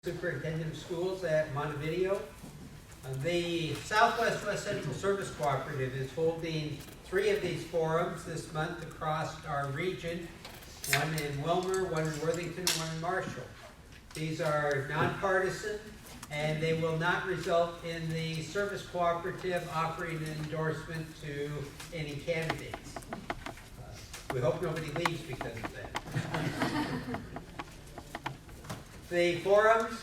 Superintendent of Schools at Montevideo. The Southwest West Central Service Cooperative is holding 3 of these forums this month across our region, one in Wilmer, one in Worthington, and one in Marshall. These are nonpartisan, and they will not result in the service cooperative offering an endorsement to any candidates. We hope nobody leaves because of that. The forums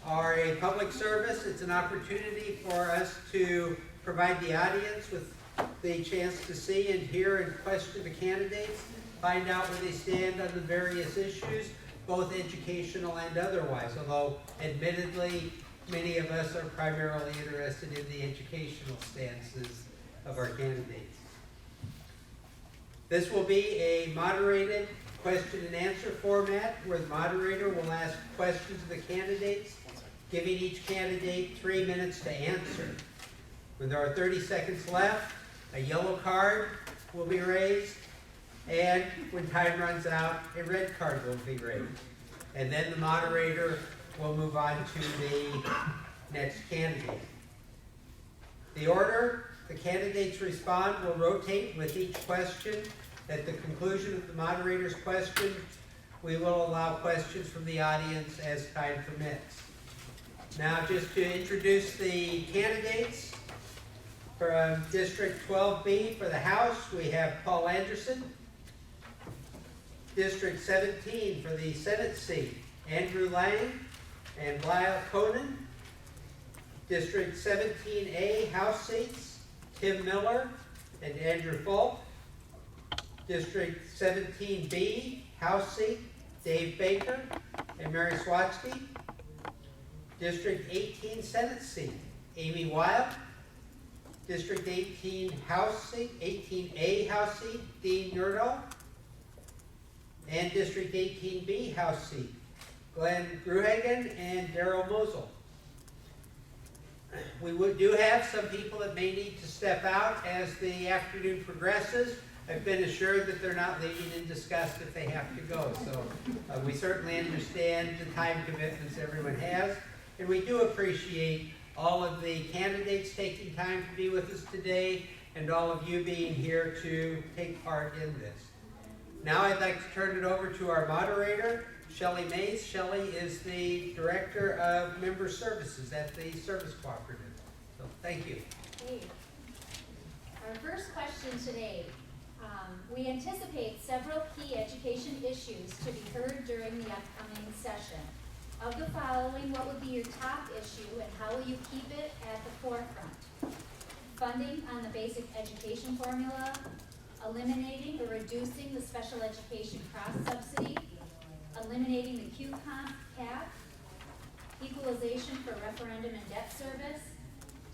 are a public service. It's an opportunity for us to provide the audience with the chance to see and hear and question the candidates, find out where they stand on the various issues, both educational and otherwise, although admittedly many of us are primarily interested in the educational stances of our candidates. This will be a moderated question and answer format where the moderator will ask questions of the candidates, giving each candidate 3 minutes to answer. When there are 30 seconds left, a yellow card will be raised, and when time runs out, a red card will be raised. And then the moderator will move on to the next candidate. The order the candidates respond will rotate with each question. At the conclusion of the moderator's question, we will allow questions from the audience as time permits. Now, just to introduce the candidates, from District 12B for the House, we have Paul Anderson. District 17 for the Senate seat, Andrew Lang and Lyle Conan. District 17A House seats, Tim Miller and Andrew Falk. District 17B, House seat, Dave Baker and Mary Swatsky. District 18, Senate seat, Amy Weil. District 18, House seat, 18A House seat, Dean Nerdall. And District 18B, House seat, Glenn Gruhagen and Daryl Mosel. We do have some people that may need to step out as the afternoon progresses. I've been assured that they're not leaving in disgust if they have to go. So we certainly understand the time commitments everyone has. And we do appreciate all of the candidates taking time to be with us today and all of you being here to take part in this. Now I'd like to turn it over to our moderator, Shelley Mays. Shelley is the Director of Member Services at the Service Cooperative. So thank you. Okay. Our first question today. We anticipate several key education issues to be heard during the upcoming session. Of the following, what would be your top issue and how will you keep it at the forefront? Funding on the basic education formula, eliminating or reducing the special education cross-subsidy, eliminating the Q-comp cap, equalization for referendum and debt service,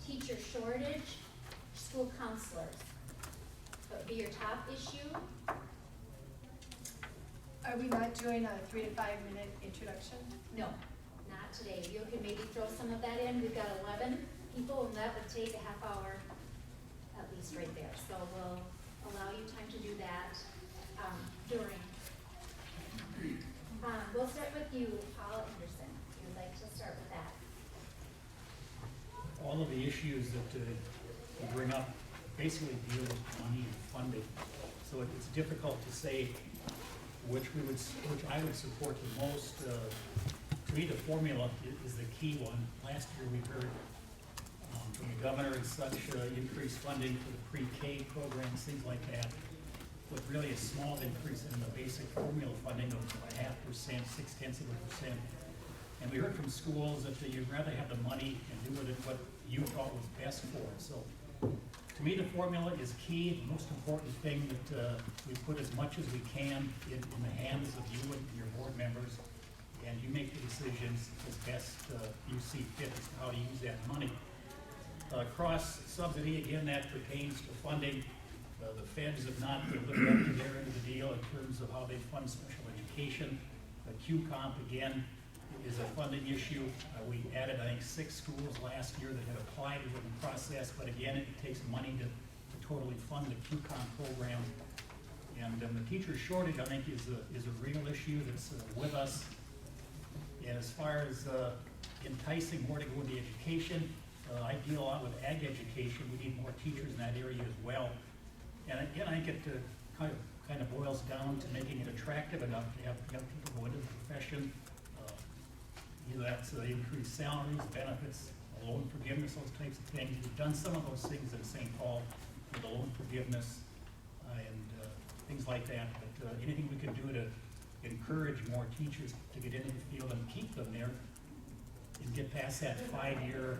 teacher shortage, school counselors. What would be your top issue? Are we not doing a 3 to 5 minute introduction? No, not today. You can maybe throw some of that in. We've got 11 people, and that would take a half hour at least right there. So we'll allow you time to do that during. We'll start with you, Paul Anderson. If you'd like to start with that. All of the issues that you bring up basically deal with money and funding. So it's difficult to say which I would support the most. To me, the formula is the key one. Last year we heard from the governor and such increased funding for the pre-K programs, things like that, with really a small increase in the basic formula funding of 0.5%, 0.6%. And we heard from schools that you'd rather have the money and do with it what you thought was best for it. So to me, the formula is key. The most important thing that we put as much as we can in the hands of you and your board members, and you make the decisions as best you see fit as to how to use that money. Cross-subsidy, again, that pertains to funding. The feds have not lived up to their end of the deal in terms of how they fund special education. Q-comp, again, is a funding issue. We added, I think, 6 schools last year that had applied within the process, but again, it takes money to totally fund the Q-comp program. And the teacher shortage, I think, is a real issue that's with us. And as far as enticing more to go into education, I deal a lot with ag education. We need more teachers in that area as well. And again, I think it kind of boils down to making it attractive enough to have young people go into the profession. Either that's increased salaries, benefits, loan forgiveness, those types of things. We've done some of those things in St. Paul with the loan forgiveness and things like that. But anything we can do to encourage more teachers to get into the field and keep them there and get past that 5-year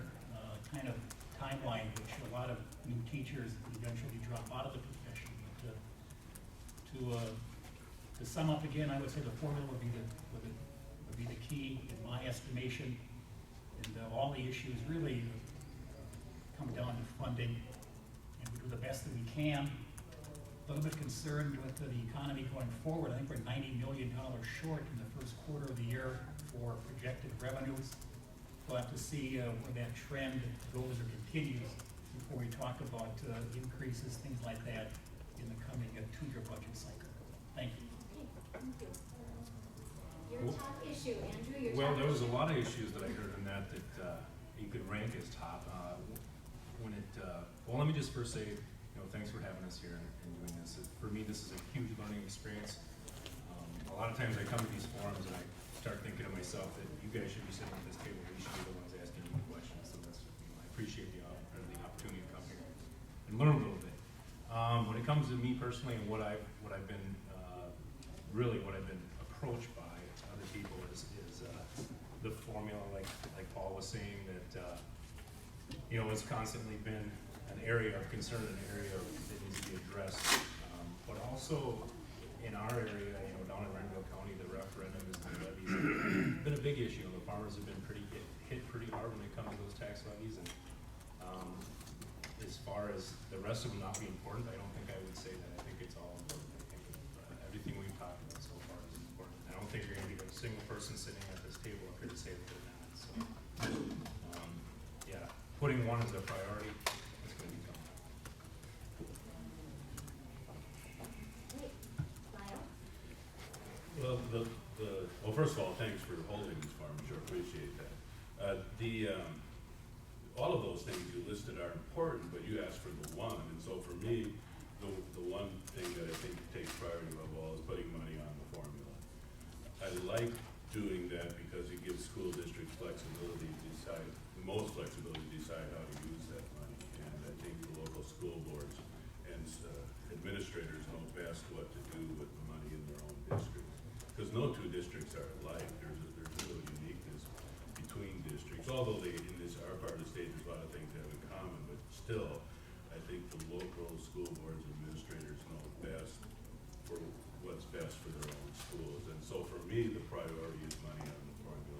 kind of timeline, which a lot of new teachers eventually drop out of the profession. But to sum up again, I would say the formula would be the key in my estimation. And all the issues really come down to funding, and we do the best that we can. A little bit concerned with the economy going forward. I think we're $90 million short in the first quarter of the year for projected revenues. We'll have to see where that trend goes or continues before we talk about increases, things like that, in the coming 2-year budget cycle. Thank you. Okay, thank you. Your top issue, Andrew, your top issue. Well, there was a lot of issues that I heard in that you could rank as top. Well, let me just first say, thanks for having us here and doing this. For me, this is a huge learning experience. A lot of times I come to these forums and I start thinking to myself that you guys should be sitting at this table, you should be the ones asking me questions. So that's, I appreciate the opportunity to come here and learn a little bit. When it comes to me personally and what I've been approached by other people is the formula, like Paul was saying, that has constantly been an area of concern, an area that needs to be addressed. But also in our area, down in Renville County, the referendums and levies have been a big issue. The farmers have been hit pretty hard when it comes to those tax levies. And as far as the rest of them not being important, I don't think I would say that. I think it's all important. I think everything we've talked about so far is important. I don't think you're going to get a single person sitting at this table up here to say that they're not. So, yeah, putting one as a priority is going to be tough. Great. Lyle? Well, well, first of all, thanks for holding this forum, sure appreciate that. All of those things you listed are important, but you asked for the one, and so for me, the one thing that I think takes priority above all is putting money on the formula. I like doing that because it gives school districts flexibility to decide, the most flexibility to decide how to use that money, and I think the local school boards and administrators know best what to do with the money in their own districts. Because no two districts are alike. There's real uniqueness between districts. Although our part of the state, there's a lot of things they have in common, but still, I think the local school boards and administrators know best for what's best for their own schools. And so for me, the priority is money on the formula.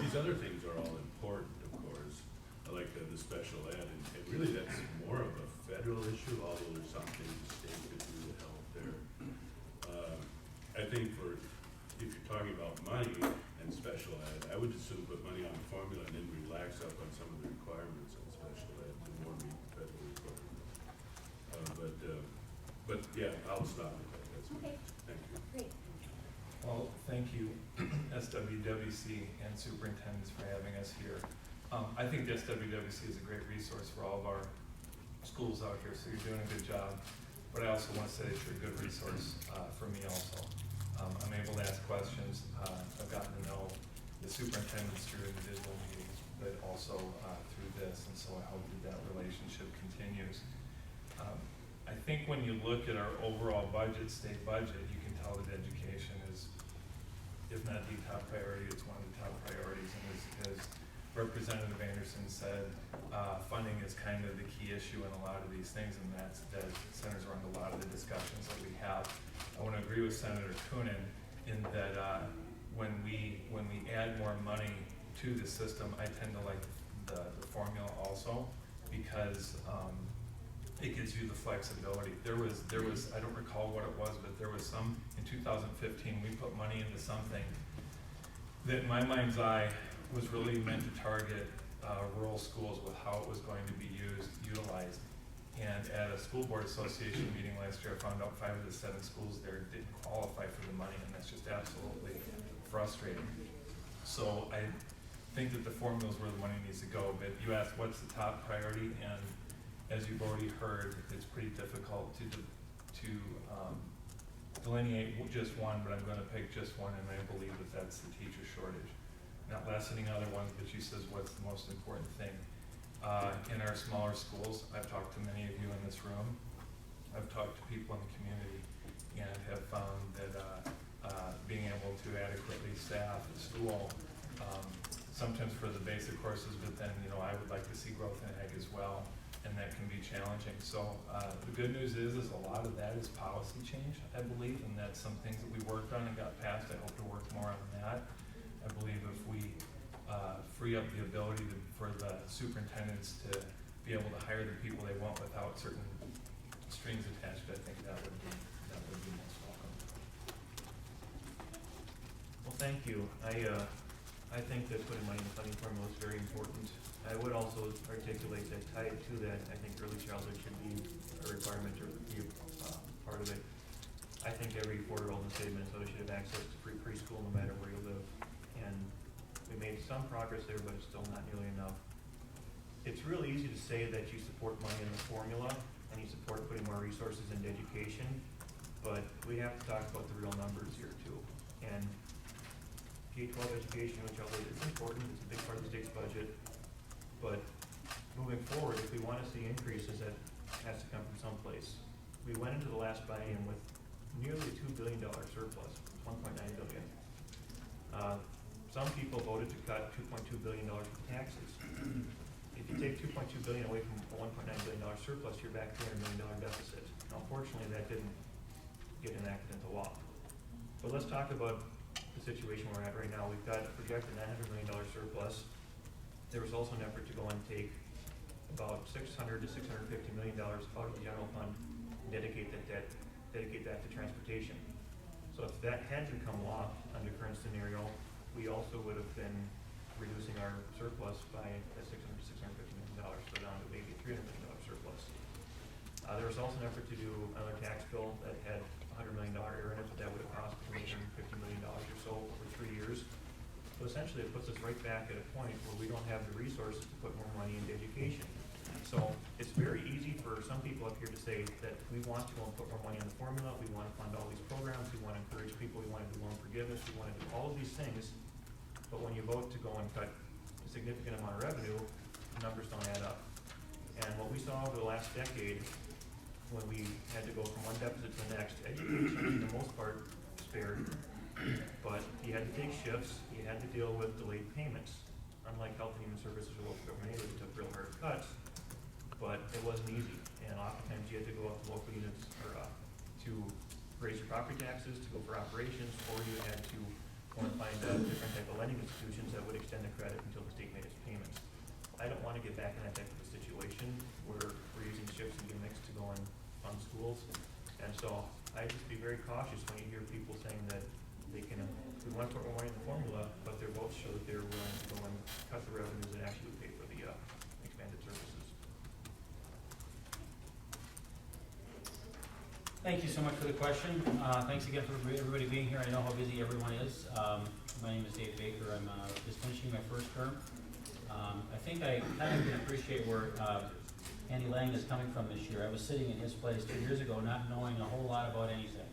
These other things are all important, of course, like the special ed, and really that's more of a federal issue, although there's some things the state could do to help there. I think if you're talking about money and special ed, I would just soon put money on the formula and then relax up on some of the requirements on special ed to more meet federal requirements. But yeah, I'll stop at that. That's Okay. Thank you. Great. Well, thank you, SWWC and superintendents for having us here. I think the SWWC is a great resource for all of our schools out here, so you're doing a good job. But I also want to say that you're a good resource for me also. I'm able to ask questions. I've gotten to know the superintendents through individual meetings, but also through this, and so I hope that relationship continues. I think when you look at our overall budget, state budget, you can tell that education is, if not the top priority, it's one of the top priorities. And as Representative Anderson said, funding is kind of the key issue in a lot of these things, and that centers around a lot of the discussions that we have. I want to agree with Senator Coonan in that when we add more money to the system, I tend to like the formula also, because it gives you the flexibility. There was I don't recall what it was, but there was some in 2015 we put money into something that in my mind's eye was really meant to target rural schools with how it was going to be utilized. And at a school board association meeting last year, I found out 5 of the 7 schools there didn't qualify for the money, and that's just absolutely frustrating. So I think that the formula is where the money needs to go, but you asked what's the top priority, and as you've already heard, it's pretty difficult to delineate just one, but I'm gonna pick just one, and I believe that that's the teacher shortage. Not lessening other ones, but she says what's the most important thing. In our smaller schools, I've talked to many of you in this room, I've talked to people in the community, and have found that being able to adequately staff the school, sometimes for the basic courses, but then, you know, I would like to see growth in ag as well, and that can be challenging. So the good news is a lot of that is policy change, I believe, and that's some things that we worked on and got passed. I hope to work more on that. I believe if we free up the ability for the superintendents to be able to hire the people they want without certain strings attached, I think that would be most welcome. Well, thank you. I think that putting money in the funding formula is very important. I would also articulate that tied to that, I think early childhood should be a requirement or be a part of it. I think every 4-year-old in the state of Minnesota should have access to free preschool no matter where you live. And we made some progress there, but it's still not nearly enough. It's really easy to say that you support money in the formula and you support putting more resources into education, but we have to talk about the real numbers here too. And K-12 education, which is important, it's a big part of the state's budget, but moving forward, if we want to see increases, that has to come from someplace. We went into the last biennium with nearly $2 billion surplus, $1.9 billion. Some people voted to cut $2.2 billion in taxes. If you take $2.2 billion away from a $1.9 billion surplus, you're back $200 million deficit. Now, unfortunately, that didn't get enacted into law. But let's talk about the situation we're at right now. We've got a projected $900 million surplus. There was also an effort to go and take about $600 to $650 million out of the general fund and dedicate that to transportation. So if that had become law under current scenario, we also would have been reducing our surplus by $600 to $650 million, so down to maybe $300 million surplus. There was also an effort to do another tax bill that had $100 million error in it, but that would have cost between $150 million or so over 3 years. So essentially, it puts us right back at a point where we don't have the resources to put more money into education. So it's very easy for some people up here to say that we want to go and put more money in the formula, we want to fund all these programs, we want to encourage people, we want to do loan forgiveness, we want to do all of these things, but when you vote to go and cut a significant amount of revenue, the numbers don't add up. And what we saw over the last decade, when we had to go from one deficit to the next, education, for the most part, spared, but you had to take shifts, you had to deal with delayed payments. Unlike health and human services or local government aid, we took real hard cuts, but it wasn't easy. And oftentimes you had to go up to local units or to raise your property taxes, to go for operations, or you had to go and find different type of lending institutions that would extend the credit until the state made its payments. I don't want to get back in that type of a situation where we're using shifts and gimmicks to go and fund schools. And so I just be very cautious when you hear people saying that they can, we want to put more money in the formula, but their votes show that they're willing to go and cut the revenues that actually would pay for the expanded services. Thank you so much for the question. Thanks again for everybody being here. I know how busy everyone is. My name is Dave Baker. I'm just finishing my first term. I think I kind of can appreciate where Andy Lang is coming from this year. I was sitting in his place 2 years ago not knowing a whole lot about anything.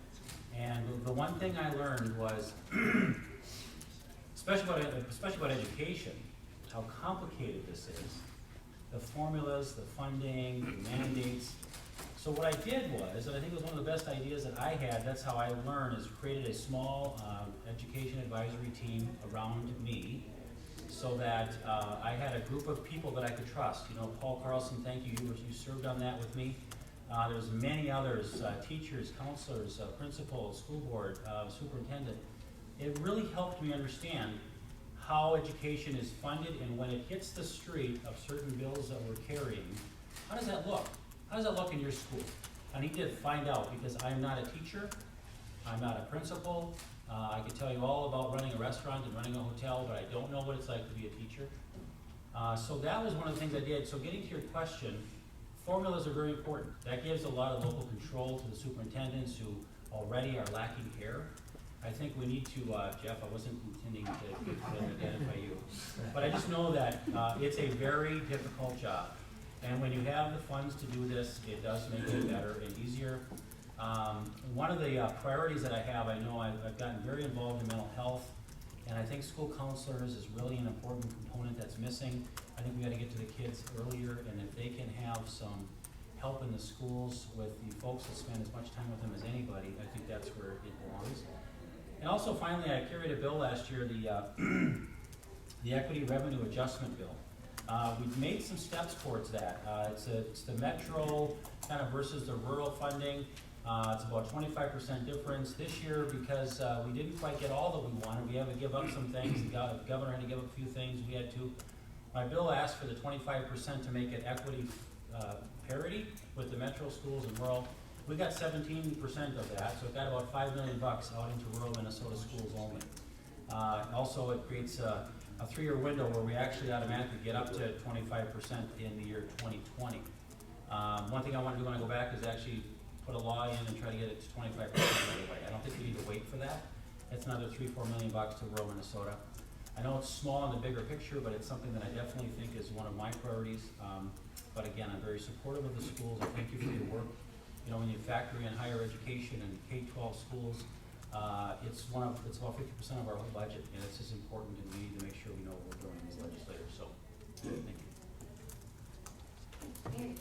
And the one thing I learned was, especially about education, how complicated this is. The formulas, the funding, the mandates. So what I did was, and I think it was one of the best ideas that I had, that's how I learned, is created a small education advisory team around me so that I had a group of people that I could trust. You know, Paul Carlson, thank you, you served on that with me. There's many others, teachers, counselors, principals, school board, superintendent. It really helped me understand how education is funded, and when it hits the street of certain bills that we're carrying, how does that look? How does that look in your school? I need to find out, because I'm not a teacher, I'm not a principal. I can tell you all about running a restaurant and running a hotel, but I don't know what it's like to be a teacher. So that was one of the things I did. So getting to your question, formulas are very important. That gives a lot of local control to the superintendents who already are lacking care. I think we need to, Jeff, I wasn't intending to identify you, but I just know that it's a very difficult job. And when you have the funds to do this, it does make it better and easier. One of the priorities that I have, I know I've gotten very involved in mental health, and I think school counselors is really an important component that's missing. I think we gotta get to the kids earlier, and if they can have some help in the schools with the folks that spend as much time with them as anybody, I think that's where it belongs. And also finally, I carried a bill last year, the Equity Revenue Adjustment Bill. We've made some steps towards that. It's the metro kind of versus the rural funding. It's about 25% difference this year because we didn't quite get all that we wanted. We had to give up some things. The governor had to give up a few things. We had to. My bill asked for the 25% to make it equity parity with the metro schools and rural. We got 17% of that, so it got about $5 million out into rural Minnesota schools only. Also, it creates a 3-year window where we actually automatically get up to 25% in the year 2020. One thing I want to do when I go back is actually put a law in and try to get it to 25% right away. I don't think we need to wait for that. It's another $3-4 million to rural Minnesota. I know it's small in the bigger picture, but it's something that I definitely think is one of my priorities. But again, I'm very supportive of the schools. I thank you for your work. You know, when you factor in higher education and K-12 schools, it's about 50% of our whole budget, and it's just important, and we need to make sure we know what we're doing as legislators. So, thank you.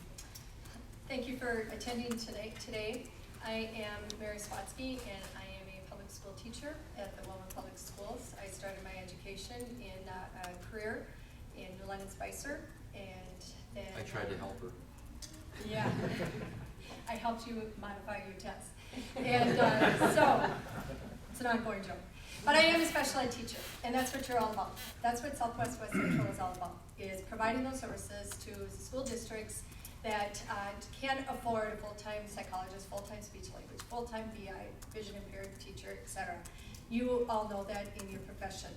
Thank you for attending today. I am Mary Swatsky, and I am a public school teacher at the Wellman Public Schools. I started my education in a career in New London Spicer, and then I tried to help her. Yeah, I helped you modify your test, and so it's an ongoing joke. But I am a special ed teacher, and that's what you're all about. That's what Southwest West Central is all about, is providing those services to school districts that can't afford a full-time psychologist, full-time speech language, full-time VI, vision impaired teacher, etc. You all know that in your profession.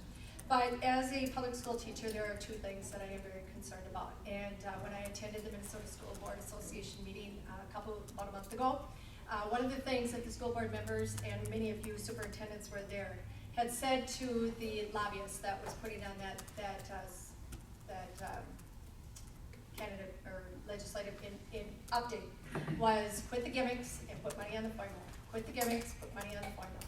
But as a public school teacher, there are 2 things that I am very concerned about. And when I attended the Minnesota School Board Association meeting about a month ago, one of the things that the school board members and many of you superintendents were there had said to the lobbyist that was putting on that candidate or legislative in update was quit the gimmicks and put money on the formula. Quit the gimmicks, put money on the formula.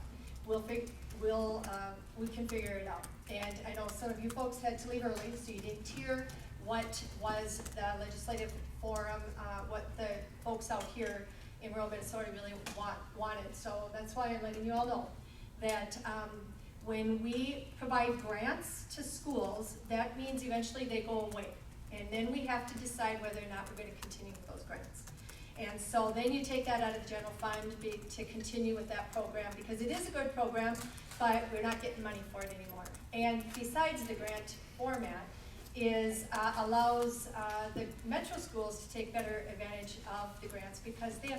We can figure it out. And I know some of you folks had to leave early, so you didn't hear what was the legislative forum, what the folks out here in rural Minnesota really wanted. So that's why I'm letting you all know that when we provide grants to schools, that means eventually they go away. And then we have to decide whether or not we're going to continue with those grants. And so then you take that out of the general fund to continue with that program, because it is a good program, but we're not getting money for it anymore. And besides, the grant format allows the metro schools to take better advantage of the grants because they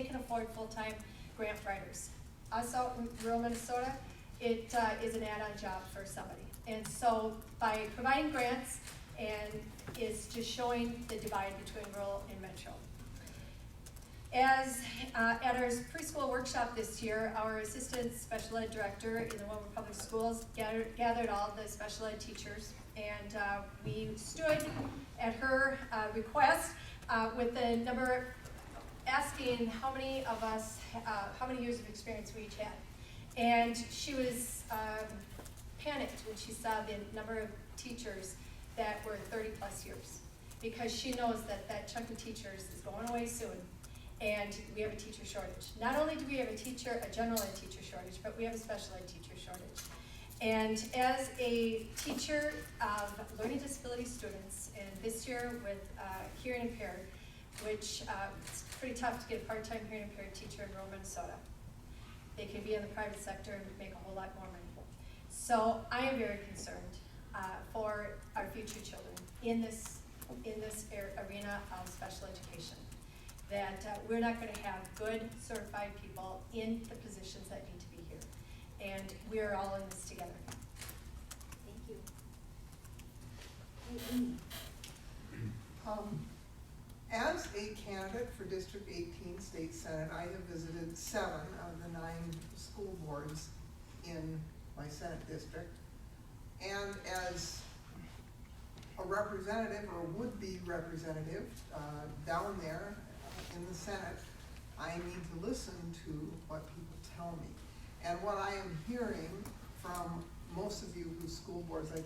can afford full-time grant writers. Us out in rural Minnesota, it is an add-on job for somebody. And so by providing grants and is just showing the divide between rural and metro. As at our preschool workshop this year, our assistant special ed director in the Wellman Public Schools gathered all the special ed teachers, and we stood at her request with the number, asking how many of us, how many years of experience we each had. And she was panicked when she saw the number of teachers that were 30 plus years, because she knows that that chunk of teachers is going away soon. And we have a teacher shortage. Not only do we have a general ed teacher shortage, but we have a special ed teacher shortage. And as a teacher of learning disability students, and this year with hearing impaired, which it's pretty tough to get a part-time hearing impaired teacher in rural Minnesota. They can be in the private sector and make a whole lot more money. So I am very concerned for our future children in this arena of special education. That we're not going to have good certified people in the positions that need to be here. And we're all in this together. Thank you. As a candidate for District 18 State Senate, I have visited 7 of the 9 school boards in my Senate district. And as a representative or would-be representative down there in the Senate, I need to listen to what people tell me. And what I am hearing from most of you whose school boards I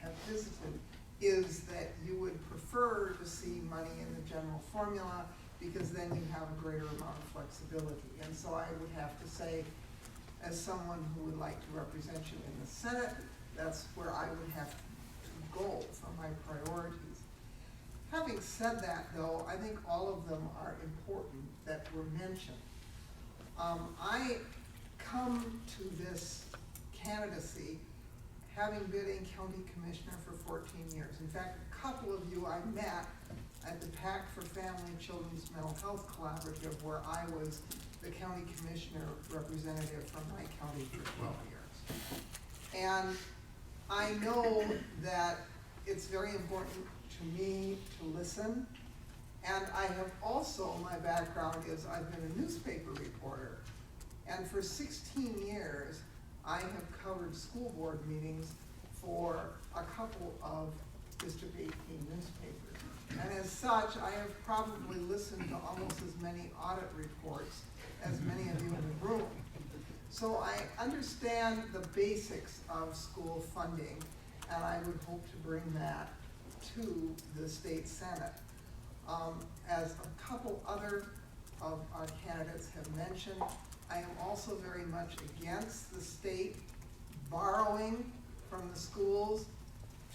have visited is that you would prefer to see money in the general formula because then you have a greater amount of flexibility. And so I would have to say, as someone who would like to represent you in the Senate, that's where I would have to go for my priorities. Having said that, though, I think all of them are important that were mentioned. I come to this candidacy having been a county commissioner for 14 years. In fact, a couple of you I met at the PAC for Family and Children's Mental Health Collaborative, where I was the county commissioner representative from my county for 12 years. And I know that it's very important to me to listen. And I have also, my background is I've been a newspaper reporter. And for 16 years, I have covered school board meetings for a couple of District 18 newspapers. And as such, I have probably listened to almost as many audit reports as many of you in the room. So I understand the basics of school funding, and I would hope to bring that to the state Senate. As a couple other of our candidates have mentioned, I am also very much against the state borrowing from the schools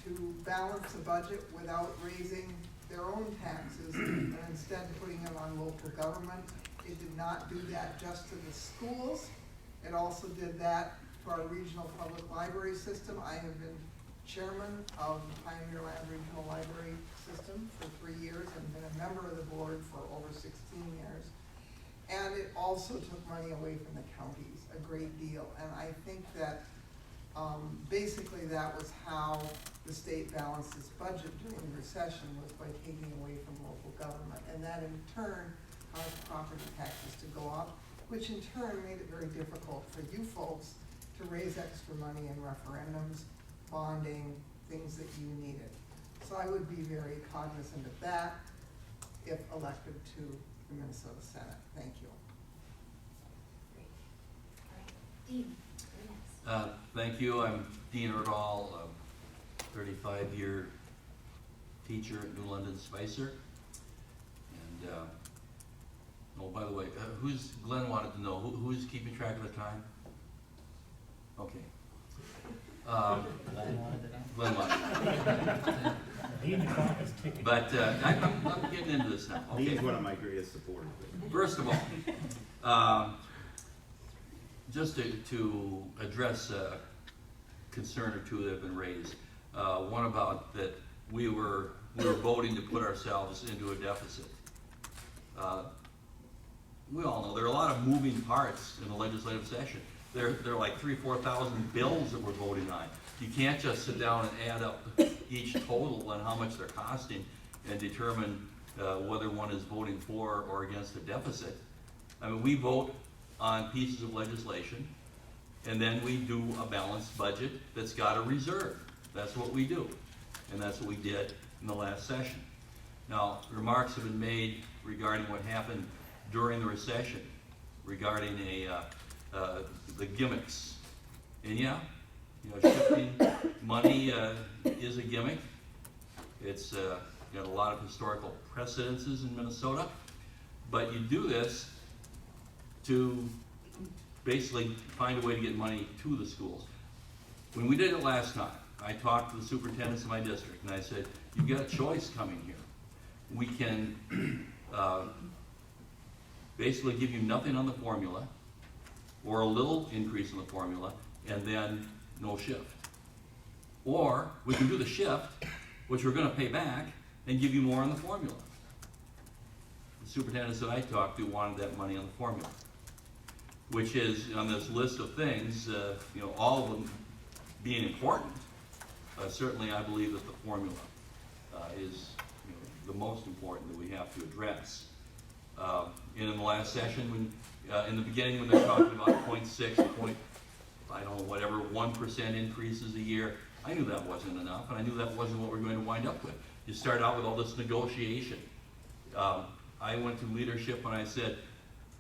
to balance the budget without raising their own taxes and instead putting them on local government. It did not do that just to the schools. It also did that to our regional public library system. I have been chairman of the Pioneer Land Regional Library System for 3 years and been a member of the board for over 16 years. And it also took money away from the counties, a great deal. And I think that basically that was how the state balanced its budget during the recession, was by taking away from local government. And that in turn caused property taxes to go up, which in turn made it very difficult for you folks to raise extra money in referendums, bonding, things that you needed. So I would be very cognizant of that if elected to the Minnesota Senate. Thank you. Great. All right. Dean, you're next. Thank you. I'm Dean Erdahl, a 35-year teacher at New London Spicer. And, oh, by the way, Glenn wanted to know, who's keeping track of the time? Okay. Glenn wanted to know. But I'm getting into this now. Okay. Dean's one of my greatest supporters. First of all, just to address a concern or two that have been raised. One about that we were voting to put ourselves into a deficit. We all know there are a lot of moving parts in the legislative session. There are like 3,000 or 4,000 bills that we're voting on. You can't just sit down and add up each total and how much they're costing and determine whether one is voting for or against a deficit. I mean, we vote on pieces of legislation, and then we do a balanced budget that's got a reserve. That's what we do, and that's what we did in the last session. Now, remarks have been made regarding what happened during the recession, regarding the gimmicks. And yeah, shifting money is a gimmick. It's got a lot of historical precedences in Minnesota, but you do this to basically find a way to get money to the schools. When we did it last time, I talked to the superintendents of my district and I said, you've got a choice coming here. We can basically give you nothing on the formula, or a little increase in the formula, and then no shift. Or we can do the shift, which we're going to pay back, and give you more on the formula. The superintendents that I talked to wanted that money on the formula, which is on this list of things, all of them being important. Certainly I believe that the formula is the most important that we have to address. And in the last session, when in the beginning when they're talking about 0.6, I don't know, whatever, 1% increases a year. I knew that wasn't enough, and I knew that wasn't what we're going to wind up with. You start out with all this negotiation. I went to leadership and I said,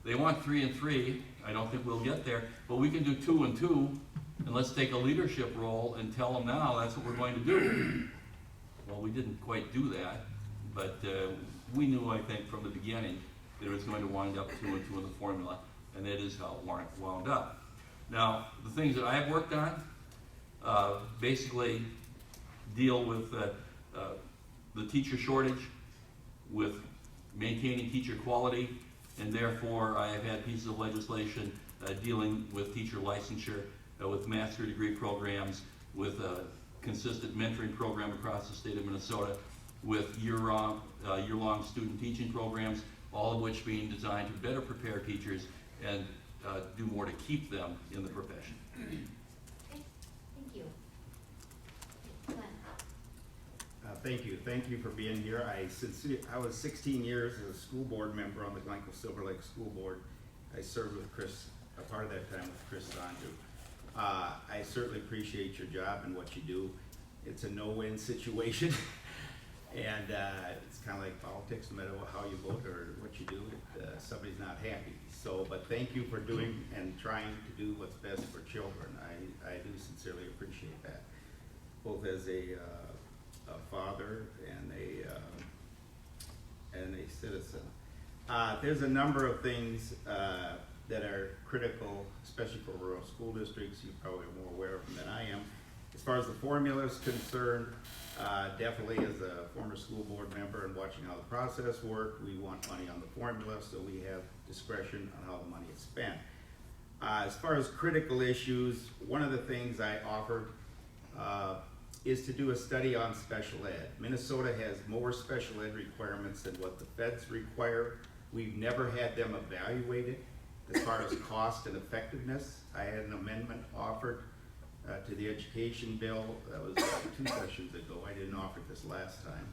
they want 3 and 3, I don't think we'll get there, but we can do 2 and 2, and let's take a leadership role and tell them now that's what we're going to do. Well, we didn't quite do that, but we knew, I think, from the beginning that it was going to wind up 2 and 2 in the formula, and that is how it wound up. Now, the things that I've worked on basically deal with the teacher shortage, with maintaining teacher quality, and therefore I have had pieces of legislation dealing with teacher licensure, with master degree programs, with a consistent mentoring program across the state of Minnesota, with year-long student teaching programs, all of which being designed to better prepare teachers and do more to keep them in the profession. Okay, thank you. Glenn? Thank you for being here. I was 16 years as a school board member on the Glencoe Silver Lake School Board. I served with Chris, a part of that time with Chris Sanju. I certainly appreciate your job and what you do. It's a no-win situation. And it's kind of like politics, no matter how you vote or what you do, somebody's not happy. So, but thank you for doing and trying to do what's best for children. I do sincerely appreciate that, both as a father and a citizen. There's a number of things that are critical, especially for rural school districts. You probably are more aware of them than I am. As far as the formula is concerned, definitely as a former school board member and watching how the process worked, we want money on the formula, so we have discretion on how the money is spent. As far as critical issues, one of the things I offered is to do a study on special ed. Minnesota has more special ed requirements than what the feds require. We've never had them evaluated as far as cost and effectiveness. I had an amendment offered to the education bill. That was 2 sessions ago. I didn't offer it this last time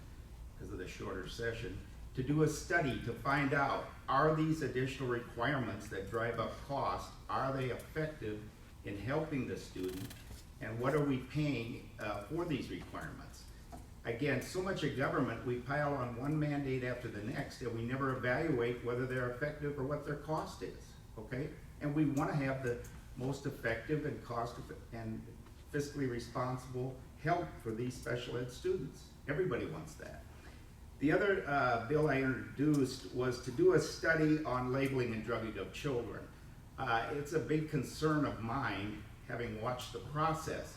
because of the shorter session. To do a study to find out, are these additional requirements that drive up cost, are they effective in helping the student? And what are we paying for these requirements? Again, so much of government, we pile on one mandate after the next, and we never evaluate whether they're effective or what their cost is, okay? And we want to have the most effective and and fiscally responsible help for these special ed students. Everybody wants that. The other bill I introduced was to do a study on labeling and drugging of children. It's a big concern of mine, having watched the process.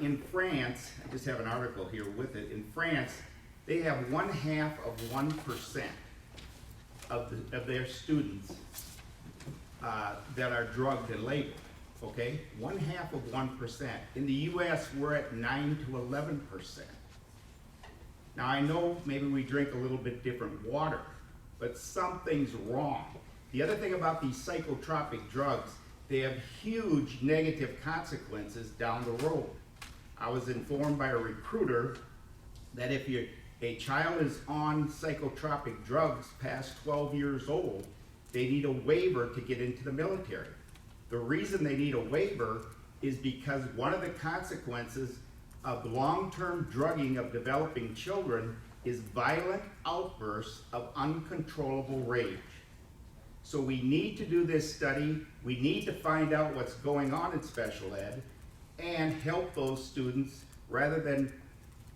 In France, I just have an article here with it. In France, they have 0.5% of their students that are drugged and labeled, okay? 0.5%. In the US, we're at 9 to 11%. Now I know maybe we drink a little bit different water, but something's wrong. The other thing about these psychotropic drugs, they have huge negative consequences down the road. I was informed by a recruiter that if a child is on psychotropic drugs past 12 years old, they need a waiver to get into the military. The reason they need a waiver is because one of the consequences of long-term drugging of developing children is violent outbursts of uncontrollable rage. So we need to do this study. We need to find out what's going on in special ed and help those students rather than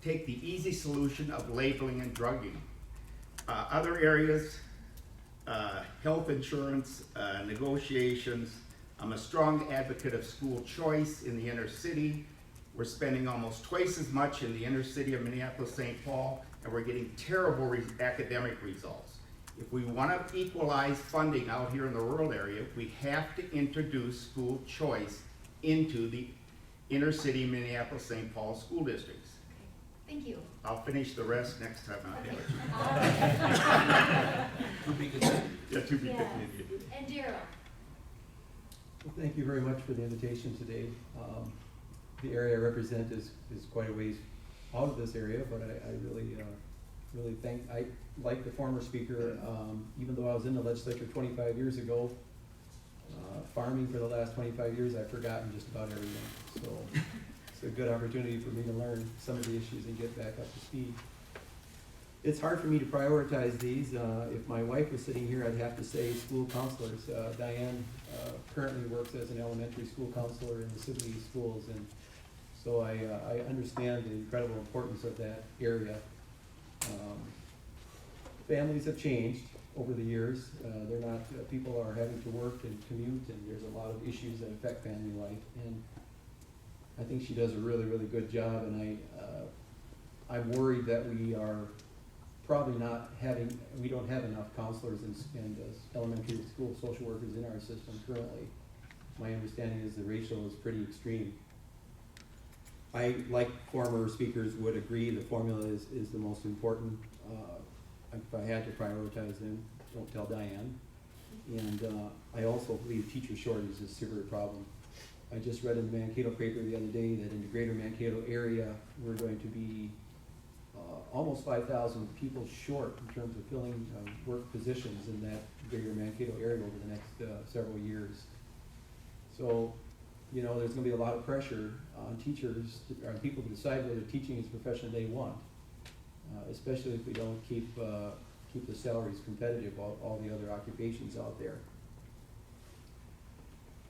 take the easy solution of labeling and drugging. Other areas, health insurance, negotiations. I'm a strong advocate of school choice in the inner city. We're spending almost twice as much in the inner city of Minneapolis-St. Paul, and we're getting terrible academic results. If we want to equalize funding out here in the rural area, we have to introduce school choice into the inner city Minneapolis-St. Paul school districts. Thank you. I'll finish the rest next time out Okay. there. To be continued. Yeah, to be Yes. continued. And Daryl? Well, thank you very much for the invitation today. The area I represent is quite a ways out of this area, but I really I like the former speaker, even though I was in the legislature 25 years ago, Farming for the last 25 years, I've forgotten just about everything. So it's a good opportunity for me to learn some of the issues and get back up to speed. It's hard for me to prioritize these. If my wife was sitting here, I'd have to say school counselors. Diane currently works as an elementary school counselor in the Sibley schools, and so I understand the incredible importance of that area. Families have changed over the years. They're not, people are having to work and commute, and there's a lot of issues that affect family life. And I think she does a really, really good job, and I'm worried that we are probably we don't have enough counselors and elementary school social workers in our system currently. My understanding is the ratio is pretty extreme. I, like former speakers, would agree the formula is the most important. If I had to prioritize them, don't tell Diane. And I also believe teacher shortage is a severe problem. I just read in the Mankato paper the other day that in the greater Mankato area, we're going to be almost 5,000 people short in terms of filling work positions in that greater Mankato area over the next several years. So, you know, there's gonna be a lot of pressure on teachers, on people to decide whether teaching is the profession they want, especially if we don't keep the salaries competitive, all the other occupations out there.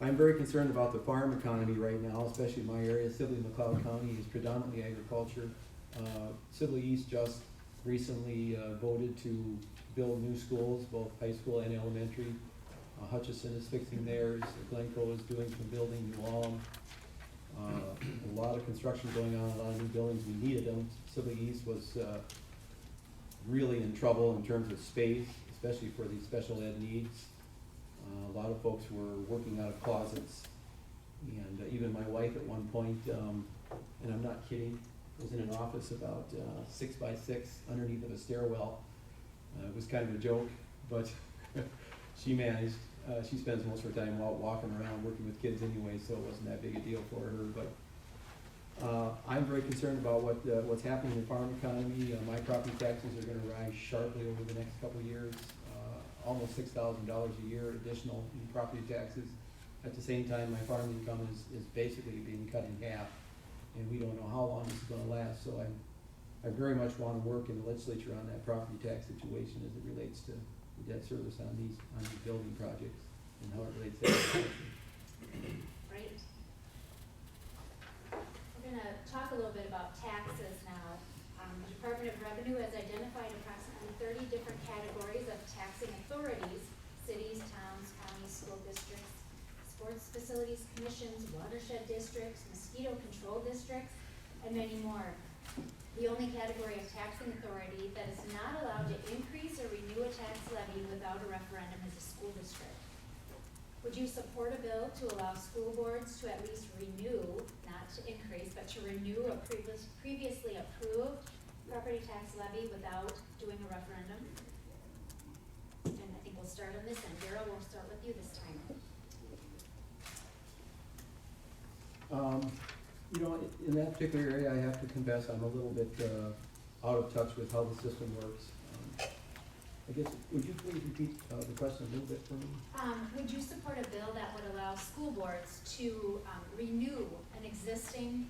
I'm very concerned about the farm economy right now, especially in my area. Sibley McLeod County is predominantly agriculture. Sibley East just recently voted to build new schools, both high school and elementary. Hutchison is fixing theirs. Glencoe is doing some building, New Ulm. A lot of construction going on, a lot of new buildings. We needed them. Sibley East was really in trouble in terms of space, especially for these special ed needs. A lot of folks were working out of closets. And even my wife at one point, and I'm not kidding, was in an office about 6 by 6 underneath of a stairwell. It was kind of a joke, but she managed. She spends most of her time walking around working with kids anyway, so it wasn't that big a deal for her. But I'm very concerned about what's happening in the farm economy. My property taxes are going to rise sharply over the next couple of years, almost $6,000 a year additional in property taxes. At the same time, my farm income is basically being cut in half, and we don't know how long this is going to last. So I very much want to work in the legislature on that property tax situation as it relates to the debt service on these building projects and how it relates to agriculture. Right. We're gonna talk a little bit about taxes now. The Department of Revenue has identified approximately 30 different categories of taxing authorities: cities, towns, counties, school districts, sports facilities commissions, watershed districts, mosquito control districts, and many more. The only category of taxing authority that is not allowed to increase or renew a tax levy without a referendum is a school district. Would you support a bill to allow school boards to at least renew, not to increase, but to renew a previously approved property tax levy without doing a referendum? And I think we'll start on this end. Darryl, we'll start with you this time. You know, in that particular area, I have to confess, I'm a little bit out of touch with how the system works. I guess, would you please repeat the question a little bit for me? Would you support a bill that would allow school boards to renew an existing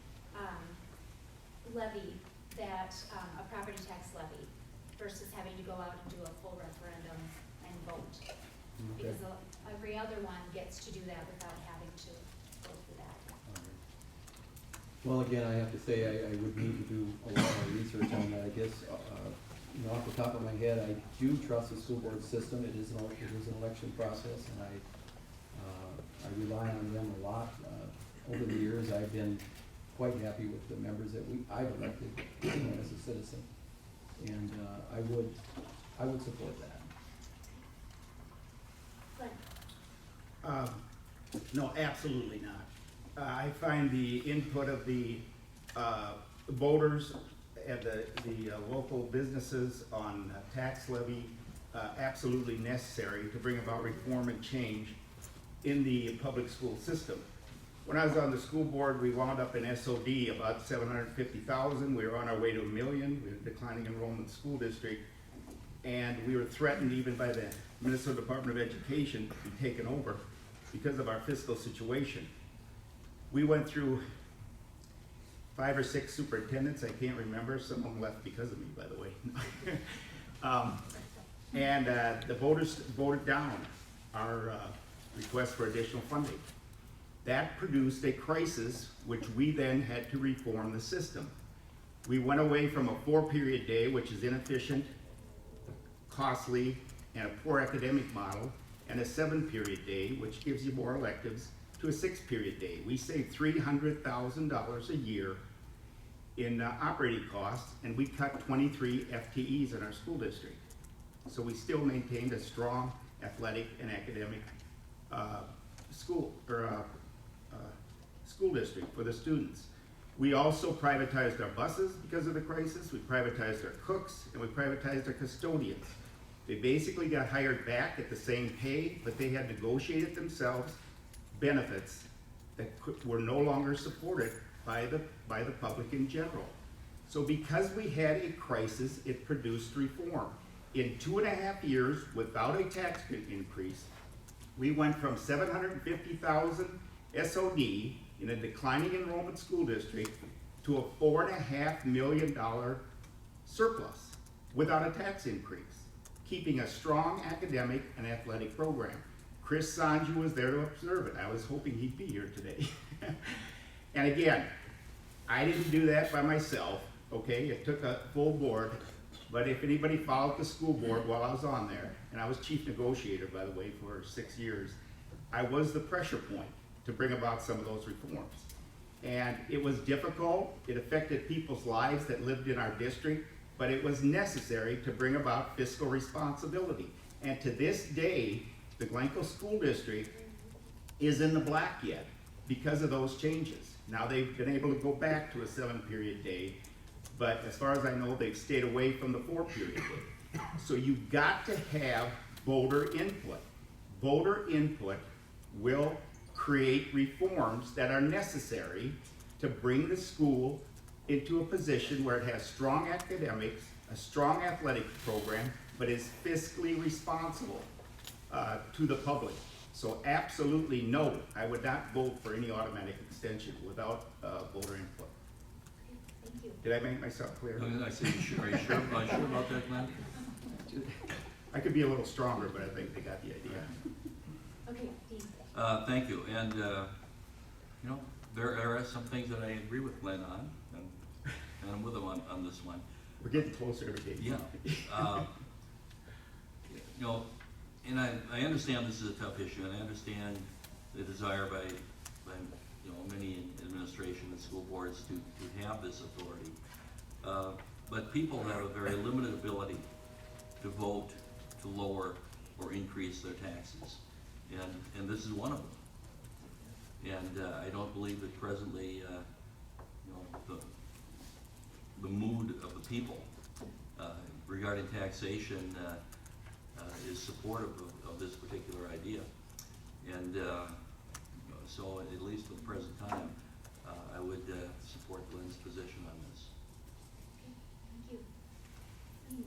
levy, that a property tax levy, versus having to go out and do a full referendum and vote? Okay. Because every other one gets to do that without having to go through that. Well, again, I have to say, I would need to do a lot more research on that. I guess, you know, off the top of my head, I do trust the school board system. It is an election process, and I rely on them a lot. Over the years, I've been quite happy with the members that I've elected, you know, as a citizen, and I would support that. Glenn? No, absolutely not. I find the input of the voters and the local businesses on tax levy absolutely necessary to bring about reform and change in the public school system. When I was on the school board, we wound up in SOD about 750,000. We were on our way to 1 million. We were declining enrollment school district, and we were threatened even by the Minnesota Department of Education to be taken over. because of our fiscal situation. We went through 5 or 6 superintendents, I can't remember, some of them left because of me, by the way. And the voters voted down our request for additional funding. That produced a crisis, which we then had to reform the system. We went away from a 4-period day, which is inefficient, costly, and a poor academic model, and a 7-period day, which gives you more electives, to a 6-period day. We saved $300,000 a year in operating costs, and we cut 23 FTEs in our school district. So we still maintained a strong athletic and academic school district for the students. We also privatized our buses because of the crisis. We privatized our cooks, and we privatized our custodians. They basically got hired back at the same pay, but they had negotiated themselves benefits that were no longer supported by the public in general. So because we had a crisis, it produced reform. In 2.5 years, without a tax increase, we went from 750,000 SOD in a declining enrollment school district to a $4.5 million surplus without a tax increase, keeping a strong academic and athletic program. Chris Sanju was there to observe it. I was hoping he'd be here today. And again, I didn't do that by myself, okay? It took a full board, but if anybody followed the school board while I was on there, and I was chief negotiator, by the way, for 6 years, I was the pressure point to bring about some of those reforms. And it was difficult. It affected people's lives that lived in our district, but it was necessary to bring about fiscal responsibility. And to this day, the Glencoe School District is in the black yet because of those changes. Now they've been able to go back to a 7-period day, but as far as I know, they've stayed away from the 4-period day. So you've got to have voter input. Voter input will create reforms that are necessary to bring the school into a position where it has strong academics, a strong athletic program, but is fiscally responsible to the public. So absolutely no, I would not vote for any automatic extension without voter input. Thank you. Did I make myself clear? I say, are you sure about that, Glenn? I could be a little stronger, but I think they got the idea. Okay, Dean. Thank you, and, you know, there are some things that I agree with Glenn on, and I'm with him on this one. We're getting closer every day. Yeah. You know, and I understand this is a tough issue, and I understand the desire by you know, many in administration and school boards to have this authority. But people have a very limited ability to vote to lower or increase their taxes. And this is one of them. And I don't believe that presently, you know, the mood of the people regarding taxation is supportive of this particular idea. And so at least for the present time, I would support Glenn's position on this. Okay, thank you.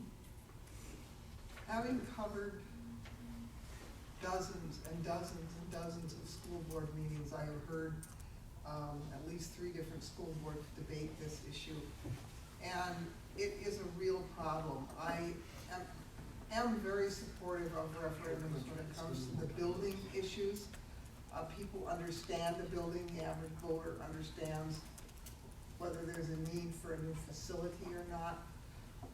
Having covered dozens and dozens and dozens of school board meetings, I have heard at least 3 different school boards debate this issue. And it is a real problem. I am very supportive of referendums when it comes to the building issues. People understand the building, the average voter understands whether there's a need for a new facility or not.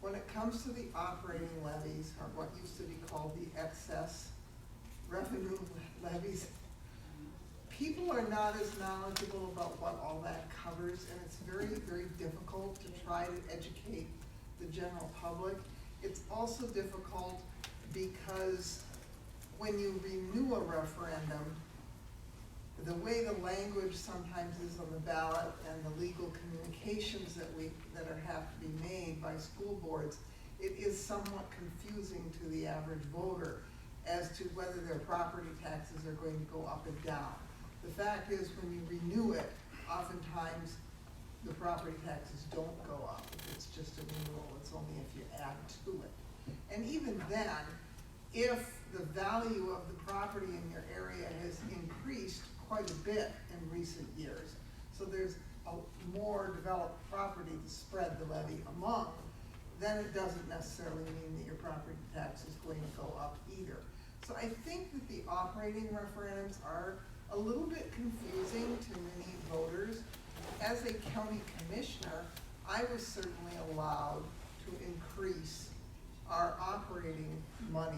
When it comes to the operating levies, or what used to be called the excess revenue levies, people are not as knowledgeable about what all that covers, and it's very, very difficult to try to educate the general public. It's also difficult because when you renew a referendum, the way the language sometimes is on the ballot and the legal communications that have to be made by school boards, it is somewhat confusing to the average voter as to whether their property taxes are going to go up and down. The fact is, when you renew it, oftentimes the property taxes don't go up. It's just a renewal. It's only if you add to it. And even then, if the value of the property in your area has increased quite a bit in recent years, so there's a more developed property to spread the levy among, then it doesn't necessarily mean that your property tax is going to go up either. So I think that the operating referendums are a little bit confusing to many voters. As a county commissioner, I was certainly allowed to increase our operating money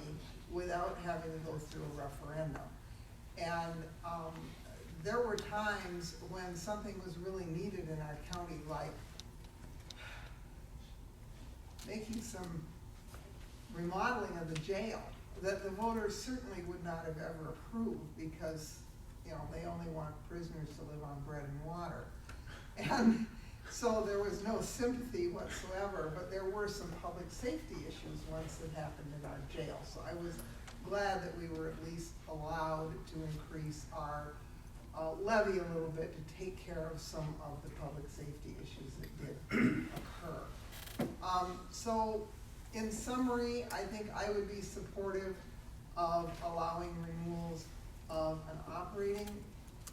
without having to go through a referendum. And there were times when something was really needed in our county, like making some remodeling of the jail, that the voters certainly would not have ever approved because, you know, they only want prisoners to live on bread and water. And so there was no sympathy whatsoever, but there were some public safety issues once that happened in our jail. So I was glad that we were at least allowed to increase our levy a little bit to take care of some of the public safety issues that did occur. So in summary, I think I would be supportive of allowing renewals of an operating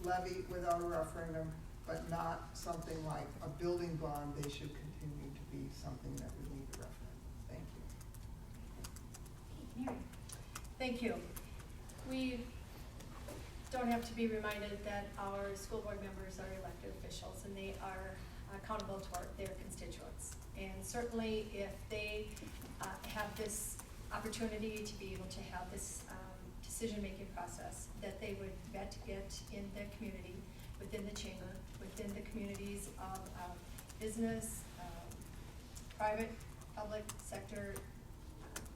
levy without a referendum, but not something like a building bond. They should continue to be something that would need a referendum. Thank you. Mary. Thank you. We don't have to be reminded that our school board members are elected officials and they are accountable to their constituents. And certainly if they have this opportunity to be able to have this decision-making process, that they would vet it in the community, within the chamber, within the communities of business, private, public sector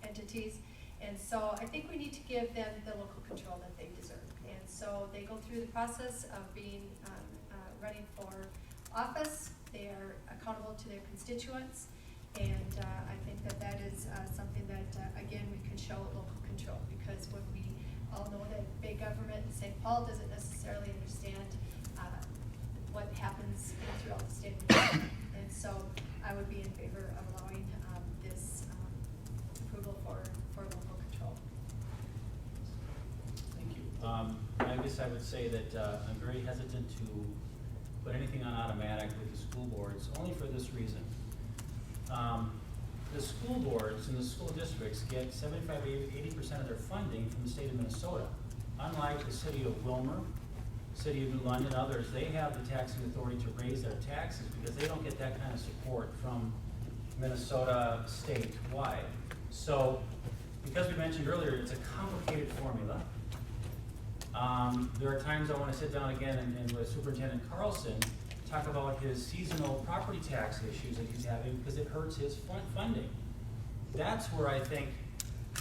entities. And so I think we need to give them the local control that they deserve. And so they go through the process of being running for office. They are accountable to their constituents. And I think that that is something that, again, we can show local control, because when we all know that big government in St. Paul doesn't necessarily understand what happens throughout the state of New York. And so I would be in favor of allowing this approval for local control. Thank you. I guess I would say that I'm very hesitant to put anything on automatic with the school boards, only for this reason. The school boards and the school districts get 75–80% of their funding from the state of Minnesota. Unlike the city of Wilmer, city of New London, others, they have the taxing authority to raise their taxes because they don't get that kind of support from Minnesota statewide. So, because we mentioned earlier, it's a complicated formula. There are times I want to sit down again and with Superintendent Carlson, talk about his seasonal property tax issues that he's having because it hurts his funding. That's where I think,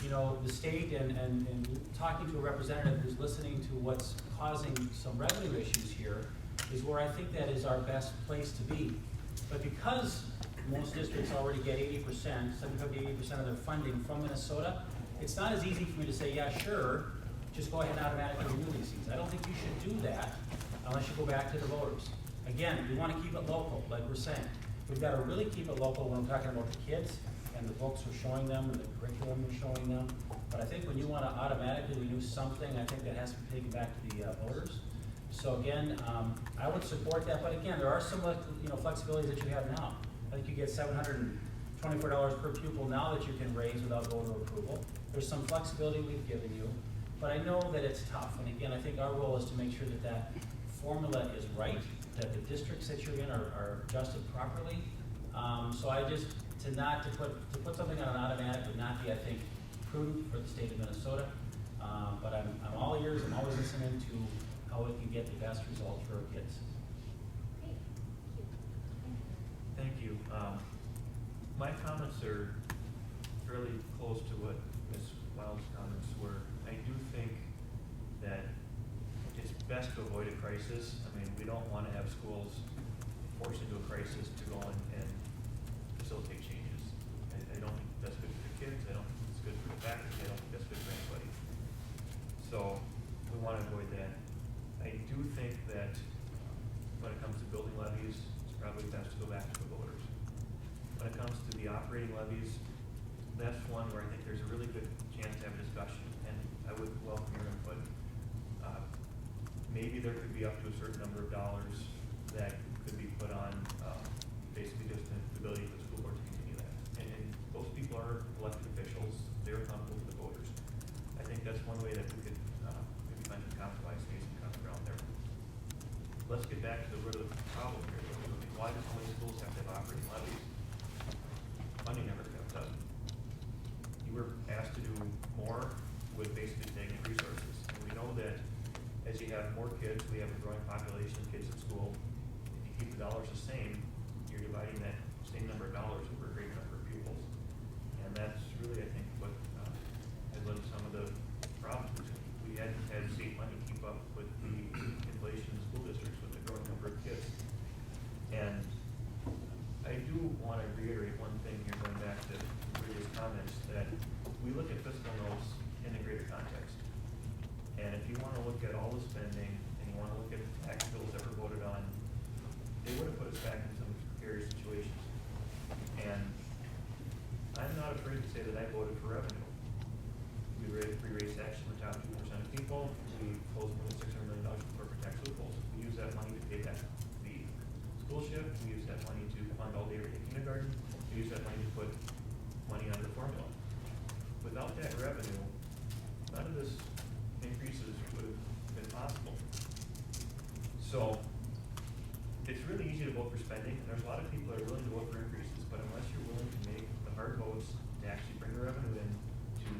you know, the state and talking to a representative who's listening to what's causing some revenue issues here is where I think that is our best place to be. But because most districts already get 80%, 75–80% of their funding from Minnesota, it's not as easy for me to say, yeah, sure, just go ahead and automatically renew these things. I don't think you should do that unless you go back to the voters. Again, we want to keep it local, like we're saying. We've got to really keep it local when I'm talking about the kids and the books we're showing them and the curriculum we're showing them. But I think when you want to automatically renew something, I think that has to be taken back to the voters. So again, I would support that. But again, there are some flexibilities that you have now. I think you get $724 per pupil now that you can raise without voter approval. There's some flexibility we've given you. But I know that it's tough. And again, I think our role is to make sure that that formula is right, that the districts that you're in are adjusted properly. So I just, to put something on an automatic would not be, I think, prudent for the state of Minnesota. But I'm all ears, I'm always listening to how we can get the best results for our kids. Great. Thank you. My comments are fairly close to what Ms. Wild's comments were. I do think that it's best to avoid a crisis. I mean, we don't want to have schools forced into a crisis to go and facilitate changes. I don't think that's good for the kids. I don't think it's good for the faculty. I don't think that's good for anybody. So we want to avoid that. I do think that when it comes to building levies, it's probably best to go back to the voters. When it comes to the operating levies, that's one where I think there's a really good chance to have a discussion, and I would welcome your input. Maybe there could be up to a certain number of dollars that could be put on, basically just the ability for the school board to continue that. And those people are elected officials, they're accountable to the voters. I think that's one way that we could, maybe find some compromise, maybe some common ground there. Let's get back to the root of the problem here. Why do so many schools have to have operating levies? Funding never kept up. You were asked to do more with basically negative resources. And we know that as you have more kids, we have a growing population of kids at school. If you keep the dollars the same, you're dividing that same number of dollars over a greater number of pupils. And that's really, I think, what has led to some of the problems. We hadn't had state money keep up with the inflation in school districts with the growing number of kids. And I do want to reiterate one thing here, going back to previous comments, that we look at fiscal notes in a greater context. And if you want to look at all the spending, and you want to look at the tax bills that were voted on, they would have put us back in some precarious situations. And I'm not afraid to say that I voted for revenue. We raised taxes for the top 2% of people. We closed more than $600 million in corporate tax loopholes. We use that money to pay back the school shift. We use that money to fund all day everyday kindergarten. We use that money to put money under the formula. Without that revenue, none of this increases would have been possible. So it's really easy to vote for spending, and there's a lot of people that are willing to vote for increases, but unless you're willing to make the hard votes to actually bring the revenue in to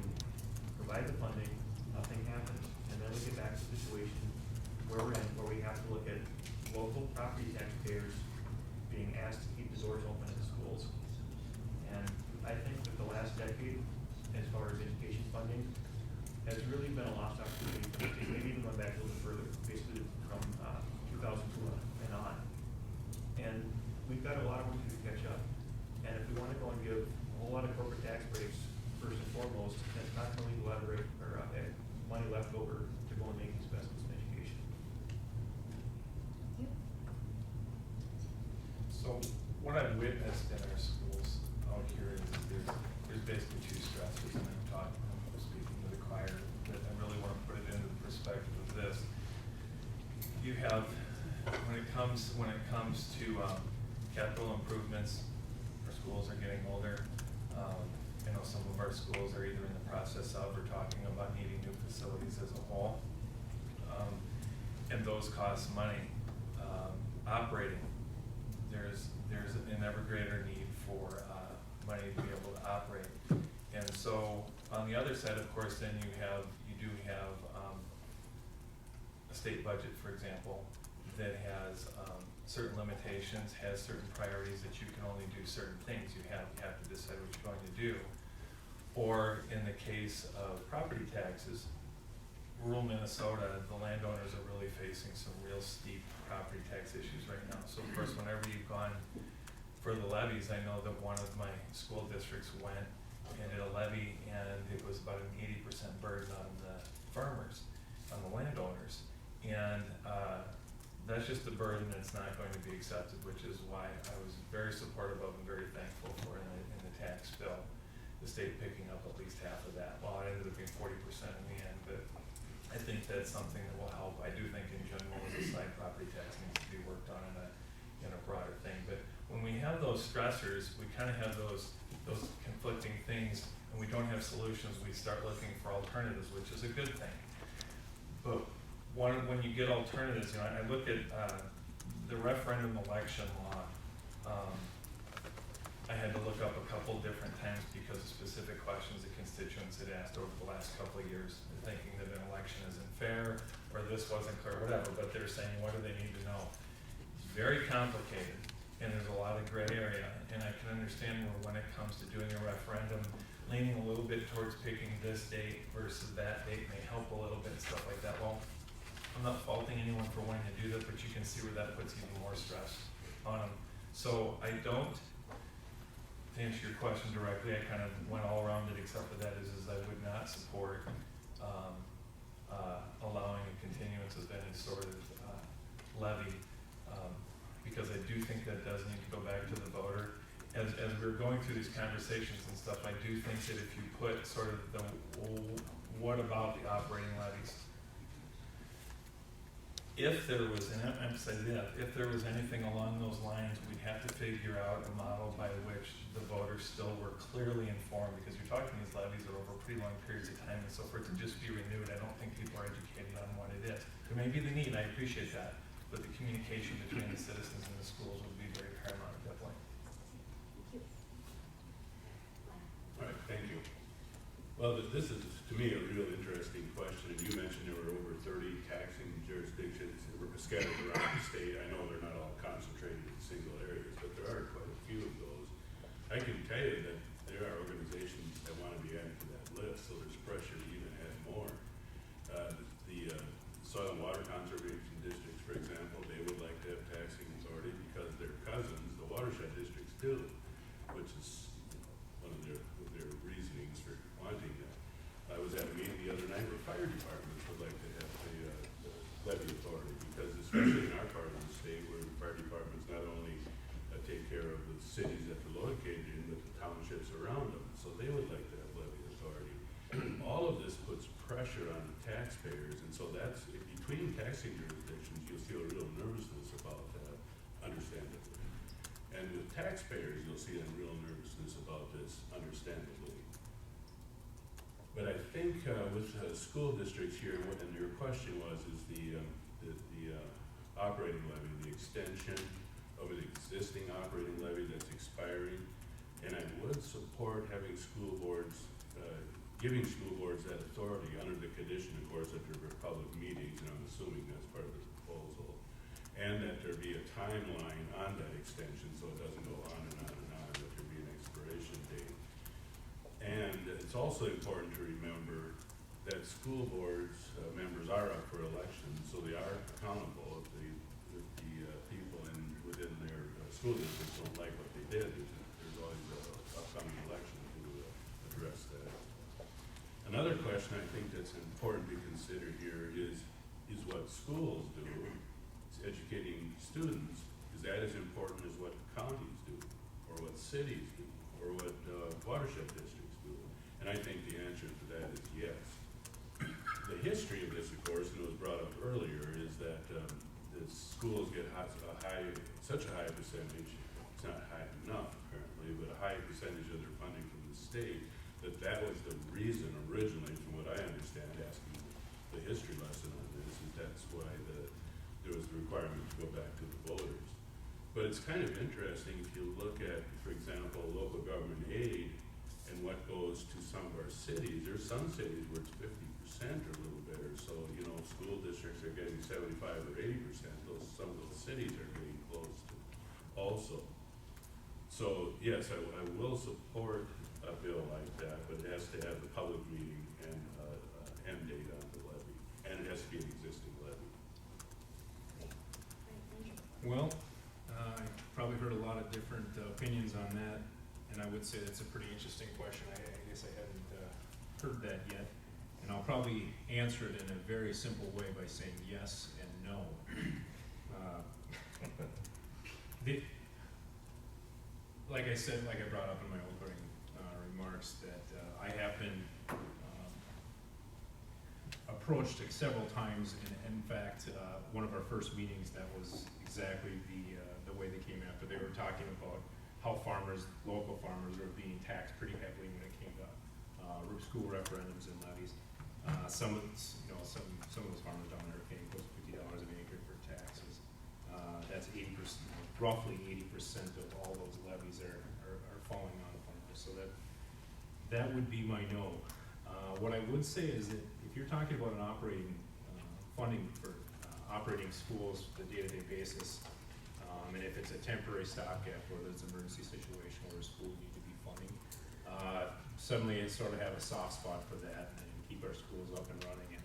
provide the funding, nothing happens. And then we get back to the situation where we're in, where we have to look at local property taxpayers being asked to keep the doors open at the schools. And I think that the last decade, as far as education funding, has really been a lost opportunity for the state, maybe even going back a little further, basically from 2002 and on. And we've got a lot of work to do to catch up. And if we want to go and give a whole lot of corporate tax breaks, first and foremost, that's not going to leave a lot of money left over to go and make these investments in education. So what I've witnessed in our schools out here is there's basically two stressors, and I'm speaking to the choir, that I really want to put it into the perspective of this. You have, when it comes to capital improvements, our schools are getting older. I know some of our schools are either in the process of or talking about needing new facilities as a whole. And those cost money. Operating, there's an ever greater need for money to be able to operate. And so on the other side, of course, then you do have a state budget, for example, that has certain limitations, has certain priorities that you can only do certain things. You have to decide what you're going to do. Or in the case of property taxes, rural Minnesota, the landowners are really facing some real steep property tax issues right now. So of course, whenever you've gone for the levies, I know that one of my school districts went and did a levy, and it was about an 80% burden on the farmers, on the landowners. And that's just a burden that's not going to be accepted, which is why I was very supportive of and very thankful for in the tax bill, the state picking up at least half of that. Well, it ended up being 40% in the end, but I think that's something that will help. I do think in general, as a side, property tax needs to be worked on in a broader thing. But when we have those stressors, we kind of have those conflicting things, and we don't have solutions. We start looking for alternatives, which is a good thing. But when you get alternatives, I look at the referendum election law. I had to look up a couple different times because of specific questions that constituents had asked over the last couple of years, thinking that an election isn't fair, or this wasn't clear, whatever, but they're saying, what do they need to know? It's very complicated, and there's a lot of gray area, and I can understand where when it comes to doing a referendum, leaning a little bit towards picking this date versus that date may help a little bit, stuff like that. Well, I'm not faulting anyone for wanting to do that, but you can see where that puts even more stress on them. So I don't, to answer your question directly, I kind of went all around it, except for that is I would not support allowing a continuance of any sort of levy, because I do think that does need to go back to the voter. as we're going through these conversations and stuff, I do think that if you put sort of the, what about the operating levies? If there was, and I emphasize if there was anything along those lines, we'd have to figure out a model by which the voters still were clearly informed, because you're talking these levies are over pretty long periods of time, and so for it to just be renewed, I don't think people are educated on what it is. There may be the need, I appreciate that, but the communication between the citizens and the schools would be very paramount at that point. All right, thank you. Well, this is, to me, a real interesting question, and you mentioned there were over 30 taxing jurisdictions that were scattered around the state. I know they're not all concentrated in single areas, but there are quite a few of those. I can tell you that there are organizations that want to be added to that list, so there's pressure to even add more. The Soil and Water Conservation Districts, for example, they would like to have taxing authority because their cousins, the watershed districts, do, which is one of their reasonings for wanting that. I was at a meeting the other night where fire departments would like to have the levy authority, because especially in our part of the state where the fire departments not only take care of the cities that they're located in, but the townships around them, so they would like to have levy authority. All of this puts pressure on the taxpayers, and so that's, between taxing jurisdictions, you'll feel a real nervousness about that, understandably. And with taxpayers, you'll see a real nervousness about this, understandably. But I think with school districts here, and your question was, is the operating levy, the extension of an existing operating levy that's expiring, and I would support having school boards, giving school boards that authority under the condition, of course, that there were public meetings, and I'm assuming that's part of the proposal, and that there be a timeline on that extension so it doesn't go on and on and on, that there be an expiration date. And it's also important to remember that school boards members are up for election, so they are accountable if the people within their school districts don't like what they did. There's always an upcoming election to address that. Another question I think that's important to consider here is what schools do. It's educating students. Is that as important as what counties do, or what cities do, or what watershed districts do? And I think the answer to that is yes. The history of this, of course, and it was brought up earlier, is that the schools get such a high percentage, it's not high enough apparently, but a high percentage of their funding from the state, that was the reason originally, from what I understand, asking the history lesson on this, is that's why there was the requirement to go back to the voters. But it's kind of interesting if you look at, for example, local government aid and what goes to some of our cities. There's some cities where it's 50% or a little better. So, you know, school districts are getting 75 or 80%. Some of those cities are getting close to also. So, yes, I will support a bill like that, but it has to have the public meeting and end date on the levy. And it has to be an existing levy. Well, I probably heard a lot of different opinions on that, and I would say that's a pretty interesting question. I guess I hadn't heard that yet, and I'll probably answer it in a very simple way by saying yes and no. Like I said, like I brought up in my opening remarks, that I have been approached several times, and in fact, one of our first meetings, that was exactly the way they came after. They were talking about how local farmers are being taxed pretty heavily when it came to school referendums and levies. Some of those farmers down there are paying close to $50 an acre for taxes. That's 80%, roughly 80% of all those levies are falling on the farmers. So that would be my no. What I would say is that if you're talking about an operating funding for operating schools on a day-to-day basis, and if it's a temporary stopgap where there's an emergency situation where a school needs to be funding, suddenly it sort of have a soft spot for that and keep our schools up and running. And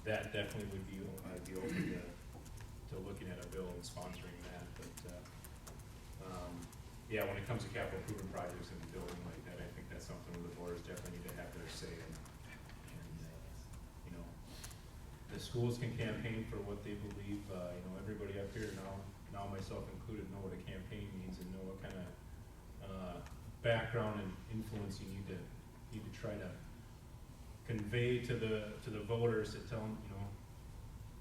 that definitely would be, I'd be open to looking at a bill and sponsoring that. But yeah, when it comes to capital improvement projects and building like that, I think that's something where the boards definitely need to have their say in. You know, the schools can campaign for what they believe. You know, everybody up here now myself included, know what a campaign means and know what kind of background and influence you need to try to convey to the voters to tell them,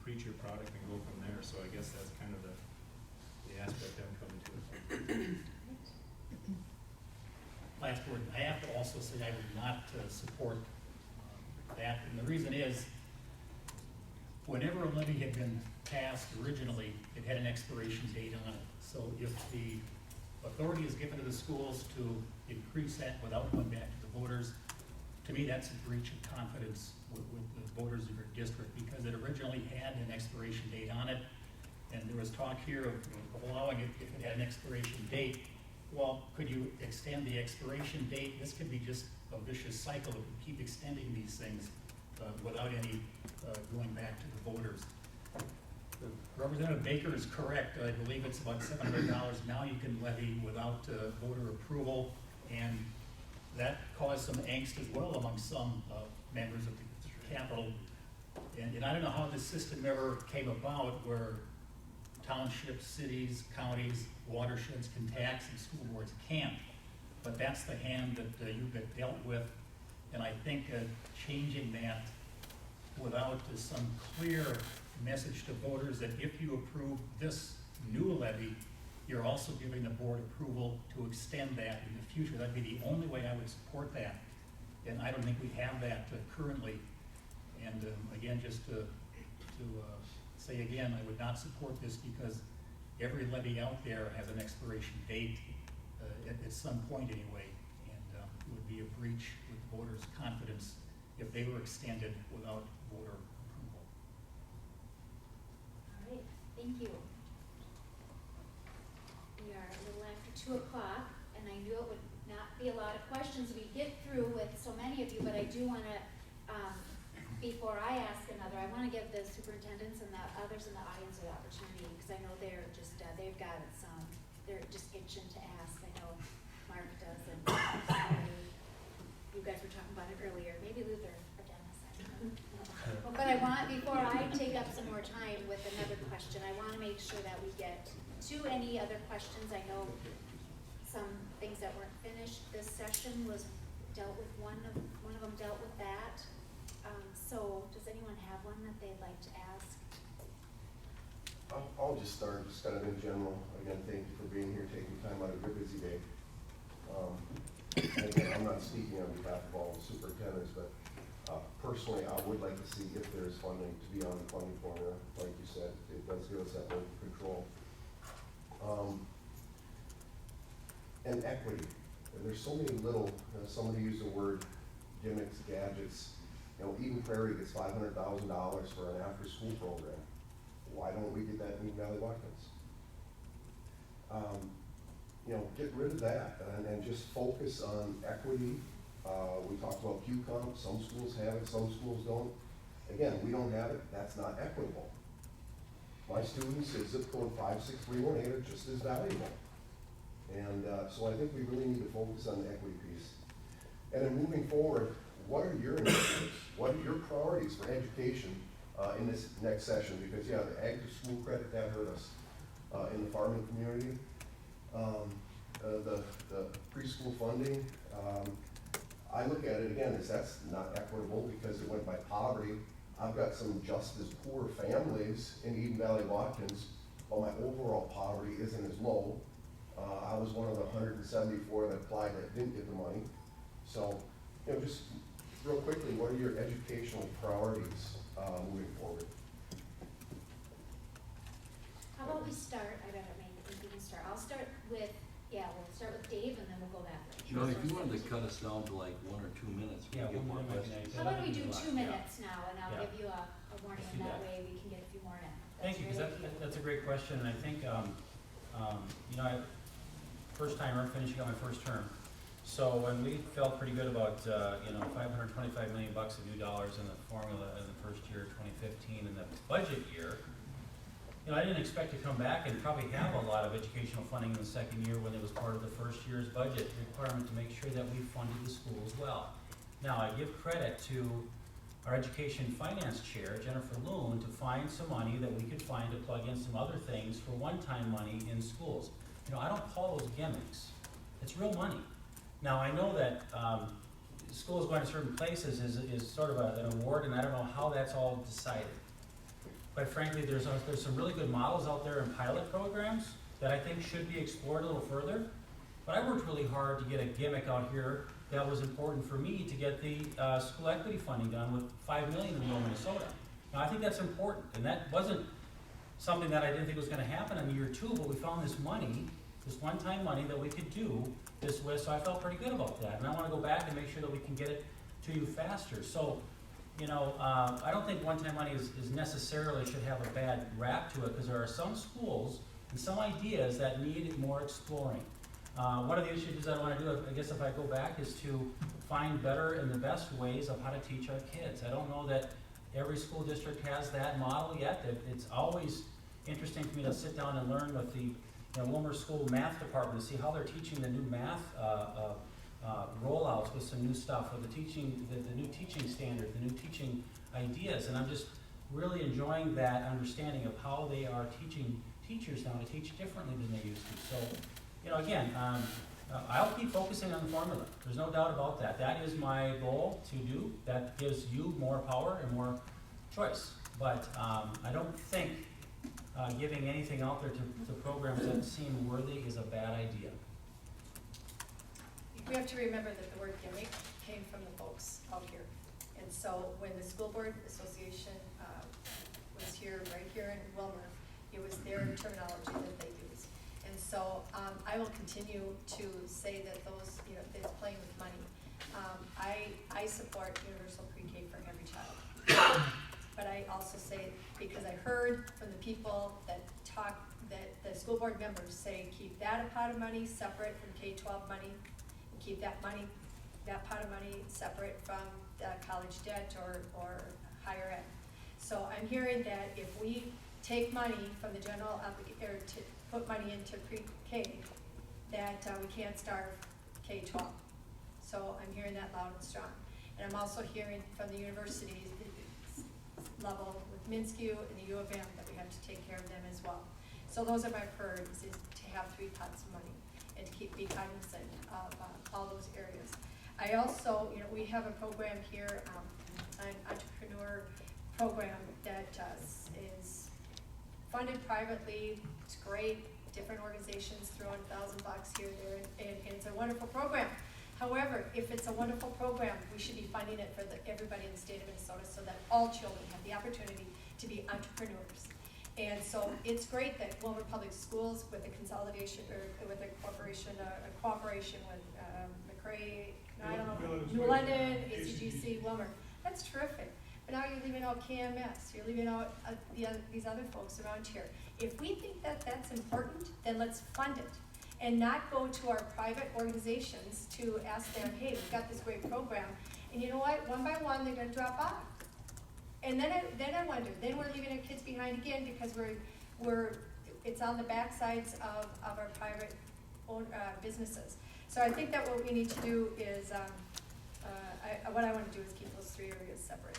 preach your product and go from there. So I guess that's kind of the aspect I'm coming to. Last word, I have to also say I would not support that, and the reason is, whenever a levy had been passed originally, it had an expiration date on it. So if the authority is given to the schools to increase that without going back to the voters, to me, that's a breach of confidence with the voters of your district, because it originally had an expiration date on it, and there was talk here of allowing it if it had an expiration date. Well, could you extend the expiration date? This could be just a vicious cycle if we keep extending these things without any going back to the voters. Representative Baker is correct. I believe it's about $700 now you can levy without voter approval, and that caused some angst as well among some members of the Capitol. And I don't know how this system ever came about where townships, cities, counties, watersheds can tax and school boards can't. But that's the hand that you get dealt with. And I think changing that without some clear message to voters that if you approve this new levy, you're also giving the board approval to extend that in the future. That'd be the only way I would support that. And I don't think we have that currently. And again, just to say again, I would not support this because every levy out there has an expiration date at some point anyway. And it would be a breach with voters' confidence if they were extended without voter approval. All right, thank you. We are a little after 2 o'clock, and I knew it would not be a lot of questions we get through with so many of you, but I do want to, before I ask another, I want to give the superintendents and the others in the audience an opportunity, because I know they're just, they've got some, they're just itching to ask. I know Mark does, and you guys were talking about it earlier, maybe Luther or Dennis, I don't know. But I want, before I take up some more time with another question, I want to make sure that we get to any other questions. I know some things that weren't finished this session was dealt with, one of them dealt with that. So does anyone have one that they'd like to ask? I'll just start, just kind of in general. Again, thank you for being here, taking time out of your busy day. Again, I'm not speaking on behalf of all the superintendents, but personally, I would like to see if there's funding to be on the funding formula. Like you said, it does give us that local control. And equity. And there's so many little, somebody used the word gimmicks, gadgets. Eden Prairie gets $500,000 for an after-school program. Why don't we get that in Eden Valley Watkins? Get rid of that and just focus on equity. We talked about QComp. Some schools have it, some schools don't. Again, we don't have it. That's not equitable. My students at zip code 56318 are just as valuable. And so I think we really need to focus on the equity piece. And then moving forward, what are your initiatives? What are your priorities for education in this next session? Because yeah, the ag to school credit, that hurt us in the farming community. The preschool funding, I look at it again as that's not equitable because it went by poverty. I've got some just as poor families in Eden Valley Watkins, but my overall poverty isn't as low. I was one of the 174 that applied that didn't get the money. So, just real quickly, what are your educational priorities moving forward? How about we start, I better make we can start. I'll start with, we'll start with Dave and then we'll go that way. If you wanted to cut us down to like 1 or 2 minutes, we Yeah, can get more 1 minute, questions. How about we do 2 minutes now, and I'll Yeah. give you a warning, Let's and do that that. way we can get a few more in. Thank you, because that's a great question, and I think, first timer, finishing up my first term. So when we felt pretty good about, $525 million of new dollars in the formula in the first year, 2015, in the budget year, I didn't expect to come back and probably have a lot of educational funding in the second year when it was part of the first year's budget requirement to make sure that we funded the schools well. Now, I give credit to our education finance chair, Jennifer Loon, to find some money that we could find to plug in some other things for one-time money in schools. I don't call those gimmicks. It's real money. Now, I know that, schools going to certain places is sort of an award, and I don't know how that's all decided. Quite frankly, there's some really good models out there and pilot programs that I think should be explored a little further. But I worked really hard to get a gimmick out here that was important for me to get the school equity funding done with $5 million in rural Minnesota. Now, I think that's important, and that wasn't something that I didn't think was gonna happen in year 2, but we found this money, this one-time money that we could do this with, so I felt pretty good about that. And I wanna go back and make sure that we can get it to you faster. So, you know, I don't think one-time money is necessarily should have a bad rap to it, because there are some schools and some ideas that need more exploring. One of the issues that I want to do, I guess if I go back, is to find better and the best ways of how to teach our kids. I don't know that every school district has that model yet. It's always interesting for me to sit down and learn with the Wilmer School Math Department to see how they're teaching the new math rollouts with some new stuff, or the new teaching standard, the new teaching ideas. And I'm just really enjoying that understanding of how they are teaching teachers now to teach differently than they used to. So, you know, again, I'll keep focusing on the formula. There's no doubt about that. That is my goal to do. That gives you more power and more choice. But I don't think giving anything out there to programs that seem worthy is a bad idea. We have to remember that the word gimmick came from the folks out here. And so when the School Board Association was here, right here in Wilmer, it was their terminology that they used. And so I will continue to say that those, that's playing with money. I support universal pre-K for every child. But I also say, because I heard from the people that that the school board members say, keep that pot of money separate from K-12 money, and keep that pot of money separate from the college debt or higher ed. So I'm hearing that if we take money from the general, or to put money into pre-K, that we can't starve K-12. So I'm hearing that loud and strong. And I'm also hearing from the universities level with Minsky and the U of M that we have to take care of them as well. So those are my priorities, is to have 3 pots of money and to be cognizant of all those areas. I also, we have a program here, an entrepreneur program that is funded privately. It's great. Different organizations throw in $1,000 here, there, and it's a wonderful program. However, if it's a wonderful program, we should be funding it for everybody in the state of Minnesota, so that all children have the opportunity to be entrepreneurs. And so it's great that Wilmer Public Schools, with the consolidation, or with a cooperation with McRae, New London, ACGC, Wilmer, that's terrific. But now you're leaving out KMS, you're leaving out these other folks around here. If we think that that's important, then let's fund it. And not go to our private organizations to ask them, hey, we've got this great program, and you know what, one by one, they're gonna drop off. And then I wonder, then we're leaving our kids behind again, because it's on the backsides of our private businesses. So I think that what we need to do is, what I wanna do is keep those 3 areas separate.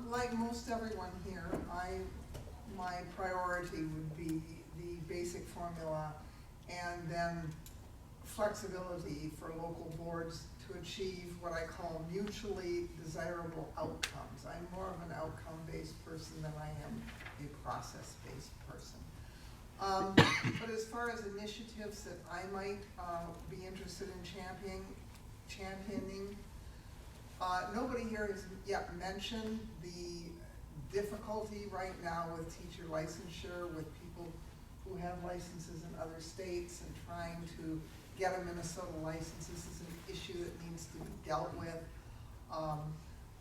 Like most everyone here, my priority would be the basic formula, and then flexibility for local boards to achieve what I call mutually desirable outcomes. I'm more of an outcome-based person than I am a process-based person. But as far as initiatives that I might be interested in championing, nobody here has yet mentioned the difficulty right now with teacher licensure, with people who have licenses in other states, and trying to get a Minnesota license. This is an issue that needs to be dealt with.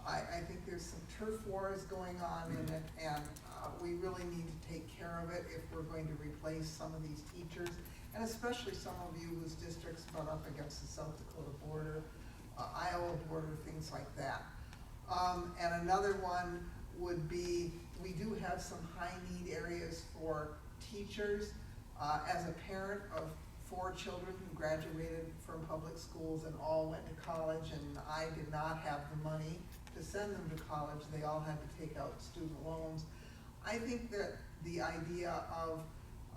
I think there's some turf wars going on in it, and we really need to take care of it if we're going to replace some of these teachers, and especially some of you whose districts butt up against the South Dakota border, Iowa border, things like that. And another one would be, we do have some high need areas for teachers. As a parent of 4 children who graduated from public schools and all went to college, and I did not have the money to send them to college, they all had to take out student loans. I think that the idea of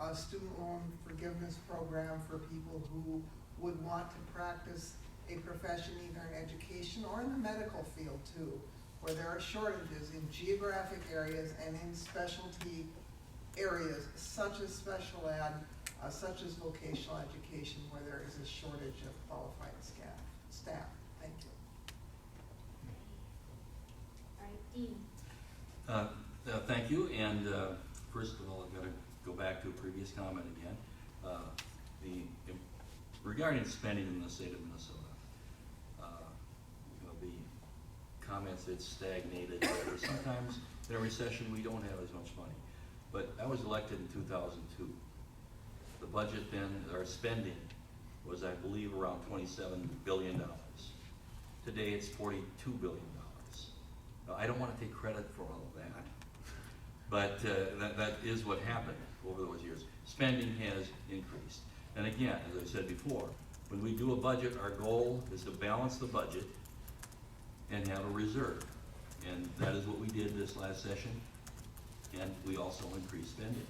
a student loan forgiveness program for people who would want to practice a profession either in education or in the medical field too, where there are shortages in geographic areas and in specialty areas such as special ed, such as vocational education, where there is a shortage of qualified staff. Thank you. All right, Dean. Thank you, and first of all, I've got to go back to a previous comment again. Regarding spending in the state of Minnesota, the comments that stagnated, or sometimes in a recession we don't have as much money. But I was elected in 2002. The budget then, our spending, was I believe around $27 billion. Today it's $42 billion. Now, I don't want to take credit for all of that, but that is what happened over those years. Spending has increased. And again, as I said before, when we do a budget, our goal is to balance the budget and have a reserve. And that is what we did this last session, and we also increased spending.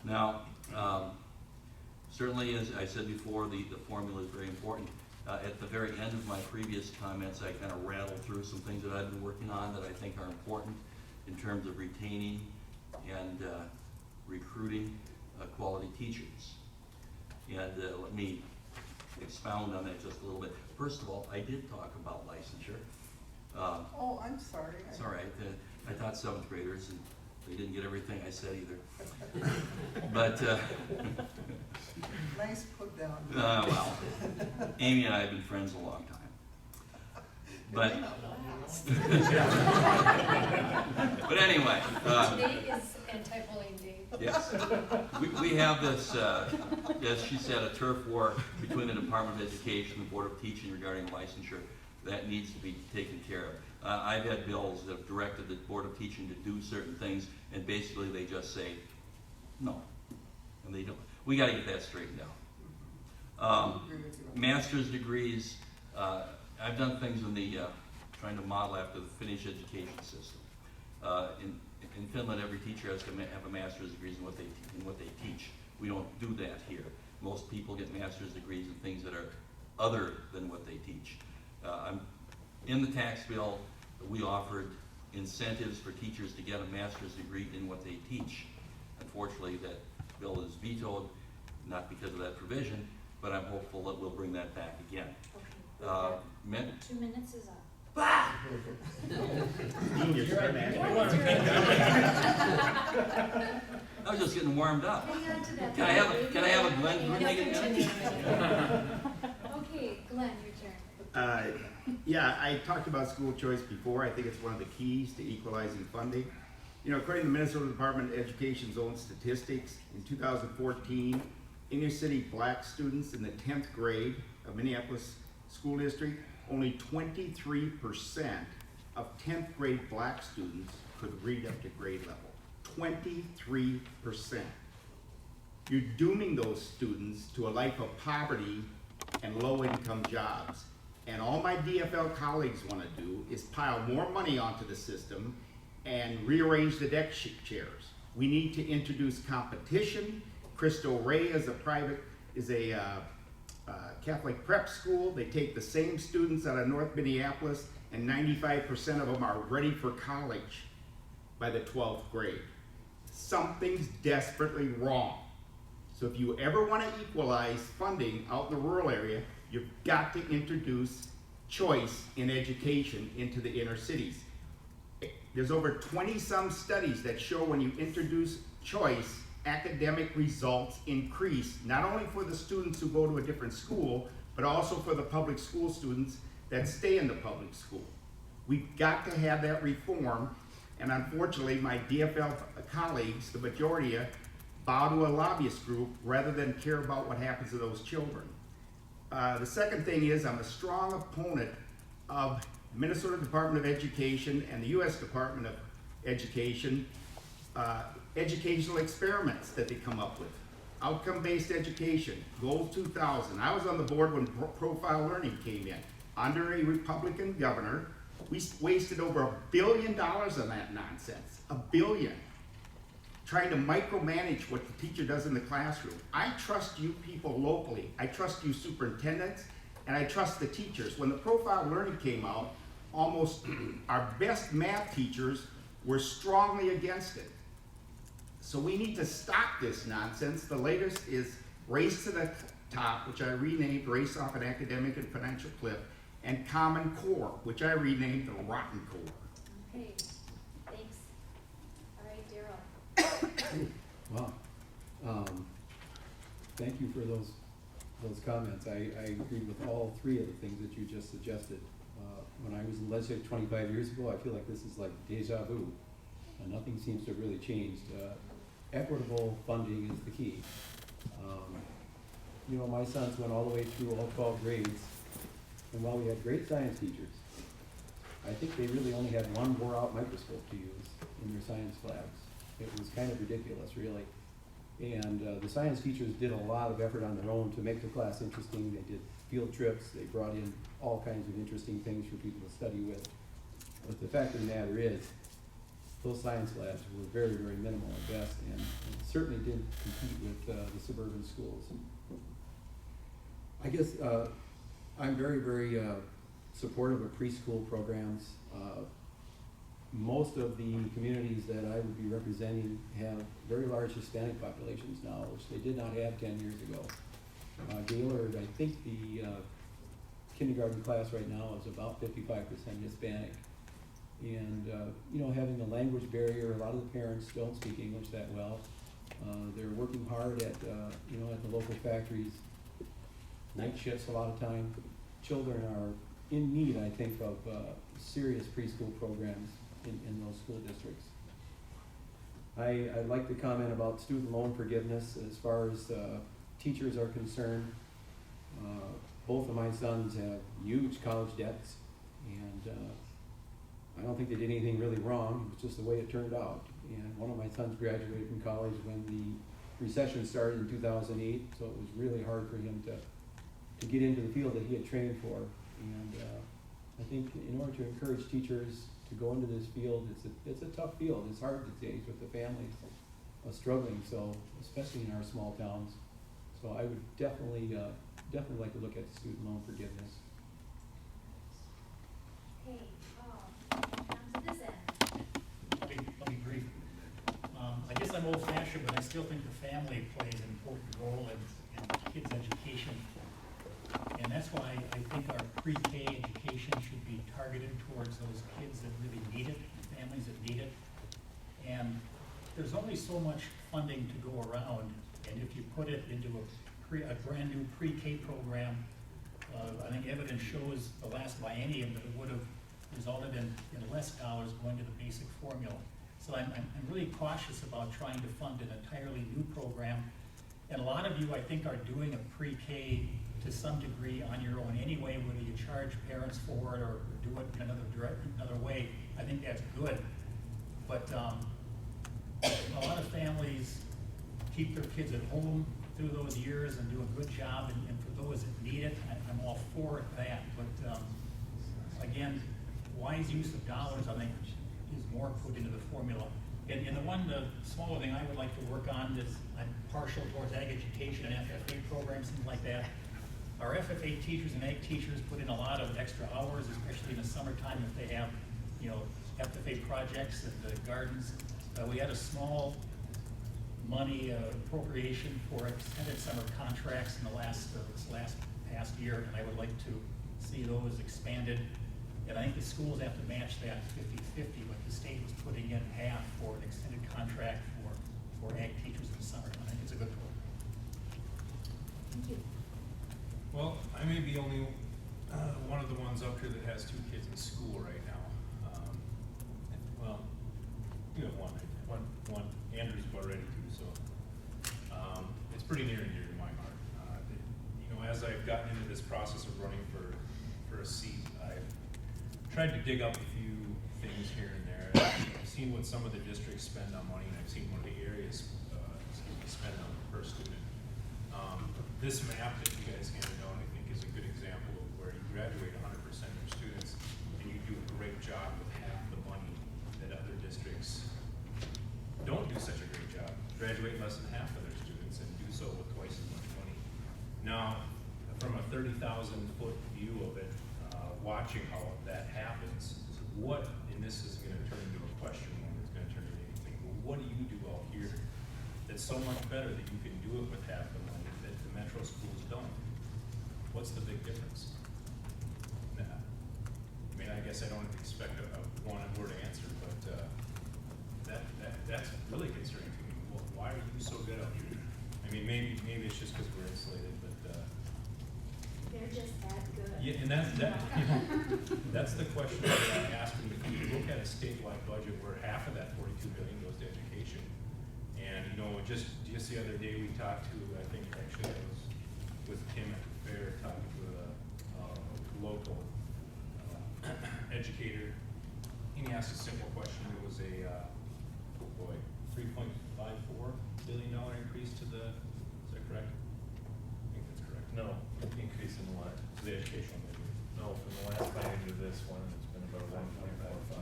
Now, certainly, as I said before, the formula is very important. At the very end of my previous comments, I kind of rattled through some things that I've been working on that I think are important in terms of retaining and recruiting quality teachers. And let me expound on that just a little bit. First of all, I did talk about licensure. Oh, I'm sorry. It's all right. I taught 7th graders, and they didn't get everything I said either. But Nice put down. well, Amy and I have been friends a long time. But but anyway. Today is anti-bullying day. Yes. We have this, as she said, a turf war between the Department of Education and the Board of Teaching regarding licensure. That needs to be taken care of. I've had bills that have directed the Board of Teaching to do certain things, and basically they just say, no, and they don't. We gotta get that straightened out. Master's degrees, I've done things in the, trying to model after the Finnish education system. In Finland, every teacher has to have a master's degree in what they teach. We don't do that here. Most people get master's degrees in things that are other than what they teach. In the tax bill, we offered incentives for teachers to get a master's degree in what they teach. Unfortunately, that bill is vetoed, not because of that provision, but I'm hopeful that we'll bring that back again. Okay, 2 minutes is up. I was just getting warmed up. Hang on to that. Can I have a Glenn Grunigan minute? Okay, Glenn, your turn. Yeah, I talked about school choice before. I think it's one of the keys to equalizing funding. You know, according to the Minnesota Department of Education's own statistics, in 2014, inner city black students in the 10th grade of Minneapolis School District, only 23% of 10th grade black students could read up to grade level. 23%. You're dooming those students to a life of poverty and low income jobs. And all my DFL colleagues want to do is pile more money onto the system and rearrange the deck chairs. We need to introduce competition. Cristo Rey is a Catholic prep school. They take the same students out of North Minneapolis, and 95% of them are ready for college by the 12th grade. Something's desperately wrong. So if you ever want to equalize funding out in the rural area, you've got to introduce choice in education into the inner cities. There's over 20-some studies that show when you introduce choice, academic results increase, not only for the students who go to a different school, but also for the public school students that stay in the public school. We've got to have that reform, and unfortunately, my DFL colleagues, the majority, bow to a lobbyist group rather than care about what happens to those children. The second thing is I'm a strong opponent of Minnesota Department of Education and the U.S. Department of Education educational experiments that they come up with. Outcome-based education, Goal 2000. I was on the board when Profile Learning came in. Under a Republican governor, we wasted over $1 billion on that nonsense. $1 billion. trying to micromanage what the teacher does in the classroom. I trust you people locally. I trust you superintendents, and I trust the teachers. When the profile learning came out, almost our best math teachers were strongly against it. So we need to stop this nonsense. The latest is Race to the Top, which I renamed Race Off an Academic and Financial Cliff, and Common Core, which I renamed the Rotten Core. Okay, thanks. All right, Daryl. Wow. Thank you for those comments. I agree with all three of the things that you just suggested. When I was in the legislature 25 years ago, I feel like this is like deja vu. Nothing seems to have really changed. Equitable funding is the key. You know, my sons went all the way through all 12 grades, and while we had great science teachers, I think they really only had one wore-out microscope to use in their science labs. It was kind of ridiculous, really. And the science teachers did a lot of effort on their own to make the class interesting. They did field trips. They brought in all kinds of interesting things for people to study with. But the fact of the matter is, those science labs were very, very minimal at best, and certainly didn't compete with the suburban schools. I guess I'm very, very supportive of preschool programs. Most of the communities that I would be representing have very large Hispanic populations now, which they did not have 10 years ago. Gaylord, I think the kindergarten class right now is about 55% Hispanic. And, you know, having a language barrier, a lot of the parents don't speak English that well. They're working hard at, you know, at the local factories, night shifts a lot of time. Children are in need, I think, of serious preschool programs in those school districts. I'd like to comment about student loan forgiveness as far as teachers are concerned. Both of my sons have huge college debts, and I don't think they did anything really wrong. It was just the way it turned out. And one of my sons graduated from college when the recession started in 2008, so it was really hard for him to get into the field that he had trained for. And I think in order to encourage teachers to go into this field, it's a tough field. It's hard these days with the families struggling, so especially in our small towns. So I would definitely like to look at student loan forgiveness. Okay, on to this end. I'll be brief. I guess I'm old-fashioned, but I still think the family plays an important role in kids' education. And that's why I think our pre-K education should be targeted towards those kids that really need it, families that need it. And there's only so much funding to go around, and if you put it into a brand new pre-K program, I think evidence shows the last biennium that it would have resulted in less dollars going to the basic formula. So I'm really cautious about trying to fund an entirely new program. And a lot of you, I think, are doing a pre-K to some degree on your own anyway, whether you charge parents for it or do it in another way. I think that's good. But a lot of families keep their kids at home through those years and do a good job, and for those that need it, I'm all for that. But again, wise use of dollars, I think, is more put into the formula. And the smaller thing I would like to work on is I'm partial towards ag education and FFA programs, things like that. Our FFA teachers and ag teachers put in a lot of extra hours, especially in the summertime if they have, you know, FFA projects at the gardens. We had a small money appropriation for extended summer contracts in the past year, and I would like to see those expanded. And I think the schools have to match that 50-50, but the state was putting in half for an extended contract for ag teachers in the summer. I think it's a good program. Thank you. Well, I may be only one of the ones up here that has two kids in school right now. Well, you have one. Andrew's about ready to, so it's pretty near and dear to my heart. You know, as I've gotten into this process of running for a seat, I've tried to dig up a few things here and there. I've seen what some of the districts spend on money, and I've seen what the areas spend on per student. This map that you guys handed out, I think, is a good example of where you graduate 100% of your students, and you do a great job with half the money that other districts don't do such a great job watching how that happens, what, and this is gonna turn into a question more than it's gonna turn into anything, but what do you do out here that's so much better that you can do it with half the money that the metro schools don't? What's the big difference? Nah. I mean, I guess I don't expect a one-word answer, but, that's really concerning to me. Why are you so good out here? I mean, maybe it's just because we're insulated, but, They're just that good. yeah, and that's the question that I asked them. If you look at a statewide budget where half of that $42 billion goes to education, and, you know, just the other day, we talked to, I think actually I was with Tim at the fair, talking to a local educator, and he asked a simple question. It was a, $3.54 billion increase to the, is that correct? I think that's correct. No, increase in what? To the educational budget. No, from the last biennium to this one, it's been about 1.45.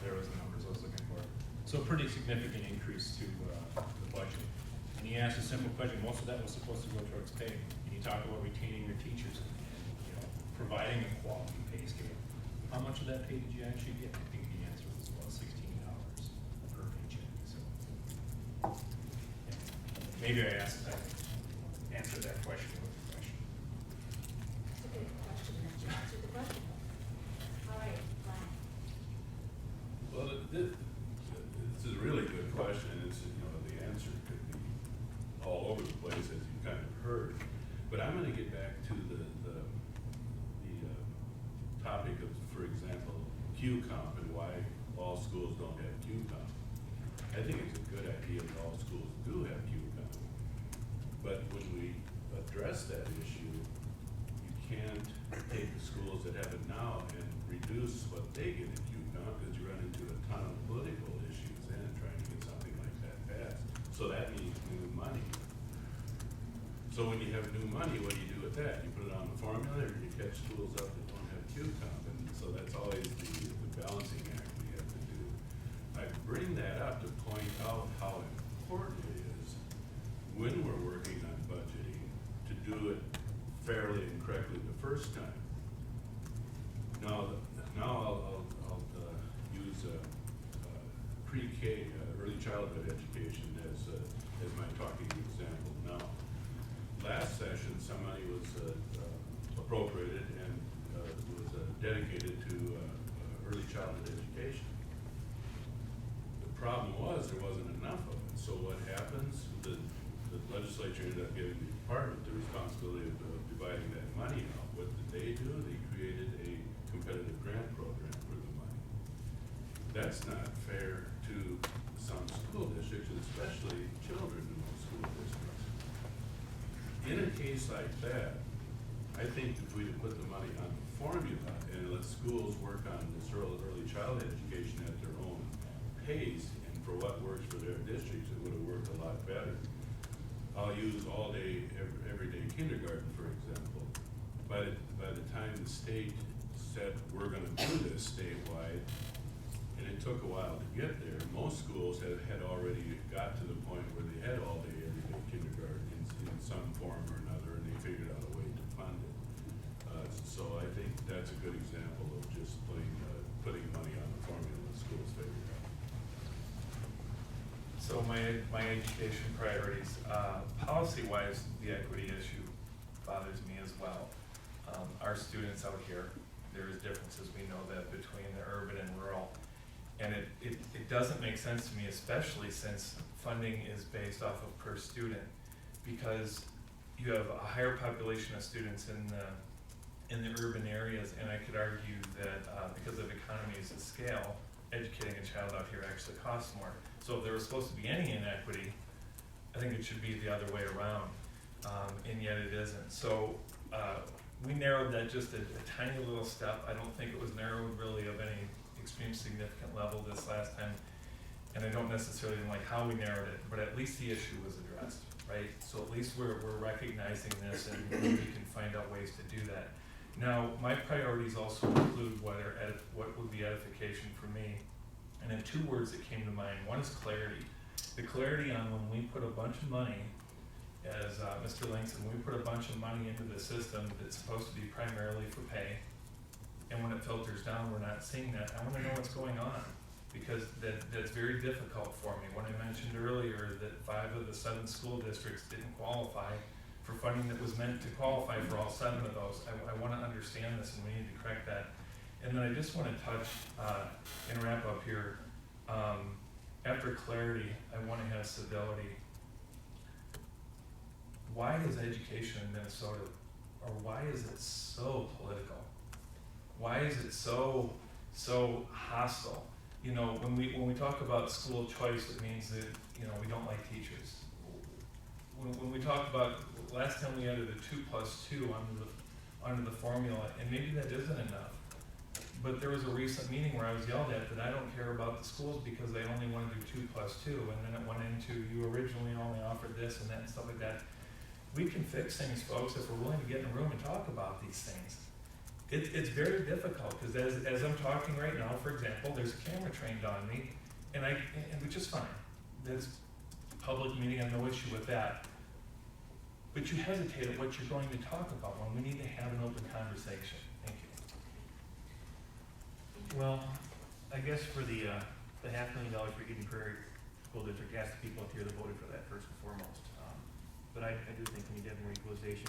There was the numbers I was looking for. So a pretty significant increase to the budget. And he asked a simple question, most of that was supposed to go towards pay. And you talk about retaining your teachers and, you know, providing a quality pay scale. How much of that pay did you actually get? I think the answer was about $16 per paycheck, so. Yeah. Maybe I answered that question with a question. It's a good question, that you answered the question. All right, Brian. Well, this is a really good question, and it's, you know, the answer could be all over the place, as you kind of heard. But I'm gonna get back to the topic of, for example, QComp and why all schools don't have QComp. I think it's a good idea that all schools do have QComp. But when we address that issue, you can't take the schools that have it now and reduce what they get in QComp, because you run into a ton of political issues then trying to get something like that passed. So that means new money. So when you have new money, what do you do with that? You put it on the formula, or you catch schools up that don't have QComp? And so that's always the balancing act we have to do. I bring that up to point out how important it is when we're working on budgeting to do it fairly and correctly the first time. Now I'll use pre-K, early childhood education as my talking example now. Last session, some money was appropriated and was dedicated to early childhood education. The problem was there wasn't enough of it. So what happens? The legislature ended up giving the department the responsibility of dividing that money out. What did they do? They created a competitive grant program for the money. That's not fair to some school districts, and especially children in those school districts. In a case like that, I think if we put the money on the formula and let schools work on this early childhood education at their own pace and for what works for their districts, it would have worked a lot better. I'll use all day, everyday kindergarten, for example. By the time the state said, we're gonna do this statewide, and it took a while to get there, most schools had already got to the point where they had all day, everyday kindergarten in some form or another, and they figured out a way to fund it. So I think that's a good example of just putting money on the formula that schools figured out. So my education priorities, policy-wise, the equity issue bothers me as well. Our students out here, there is differences, we know that, between the urban and rural. And it doesn't make sense to me, especially since funding is based off of per student, because you have a higher population of students in the urban areas, and I could argue that because of economies of scale, educating a child out here actually costs more. So if there was supposed to be any inequity, I think it should be the other way around, and yet it isn't. So we narrowed that just a tiny little step. I don't think it was narrowed really of any extreme significant level this last time, and I don't necessarily like how we narrowed it, but at least the issue was addressed, right? So at least we're recognizing this, and we can find out ways to do that. Now, my priorities also include what would be edification for me. And then two words that came to mind. One is clarity. The clarity on when we put a bunch of money, as Mr. Langston, we put a bunch of money into the system that's supposed to be primarily for pay, and when it filters down, we're not seeing that. I wanna know what's going on, because that's very difficult for me. When I mentioned earlier that 5 of the 7 school districts didn't qualify for funding that was meant to qualify for all 7 of those, I wanna understand this, and we need to correct that. And then I just wanna touch, and wrap up here, after clarity, I wanna have civility. Why is education in Minnesota, or why is it so political? Why is it so hostile? You know, when we talk about school choice, it means that, you know, we don't like teachers. When we talk about, last time we added a 2+2 under the formula, and maybe that isn't enough. But there was a recent meeting where I was yelled at that I don't care about the schools because they only want to do 2+2, and then it went into, you originally only offered this and that and stuff like that. We can fix things, folks, if we're willing to get in a room and talk about these things. It's very difficult, because as I'm talking right now, for example, there's a camera trained on me, and which is fine. That's a public meeting, I have no issue with that. But you hesitate at what you're going to talk about when we need to have an open conversation. Thank you. Well, I guess for the $500,000 for Eden Prairie School District, ask the people up here that voted for that first and foremost. But I do think we need to have more equalization.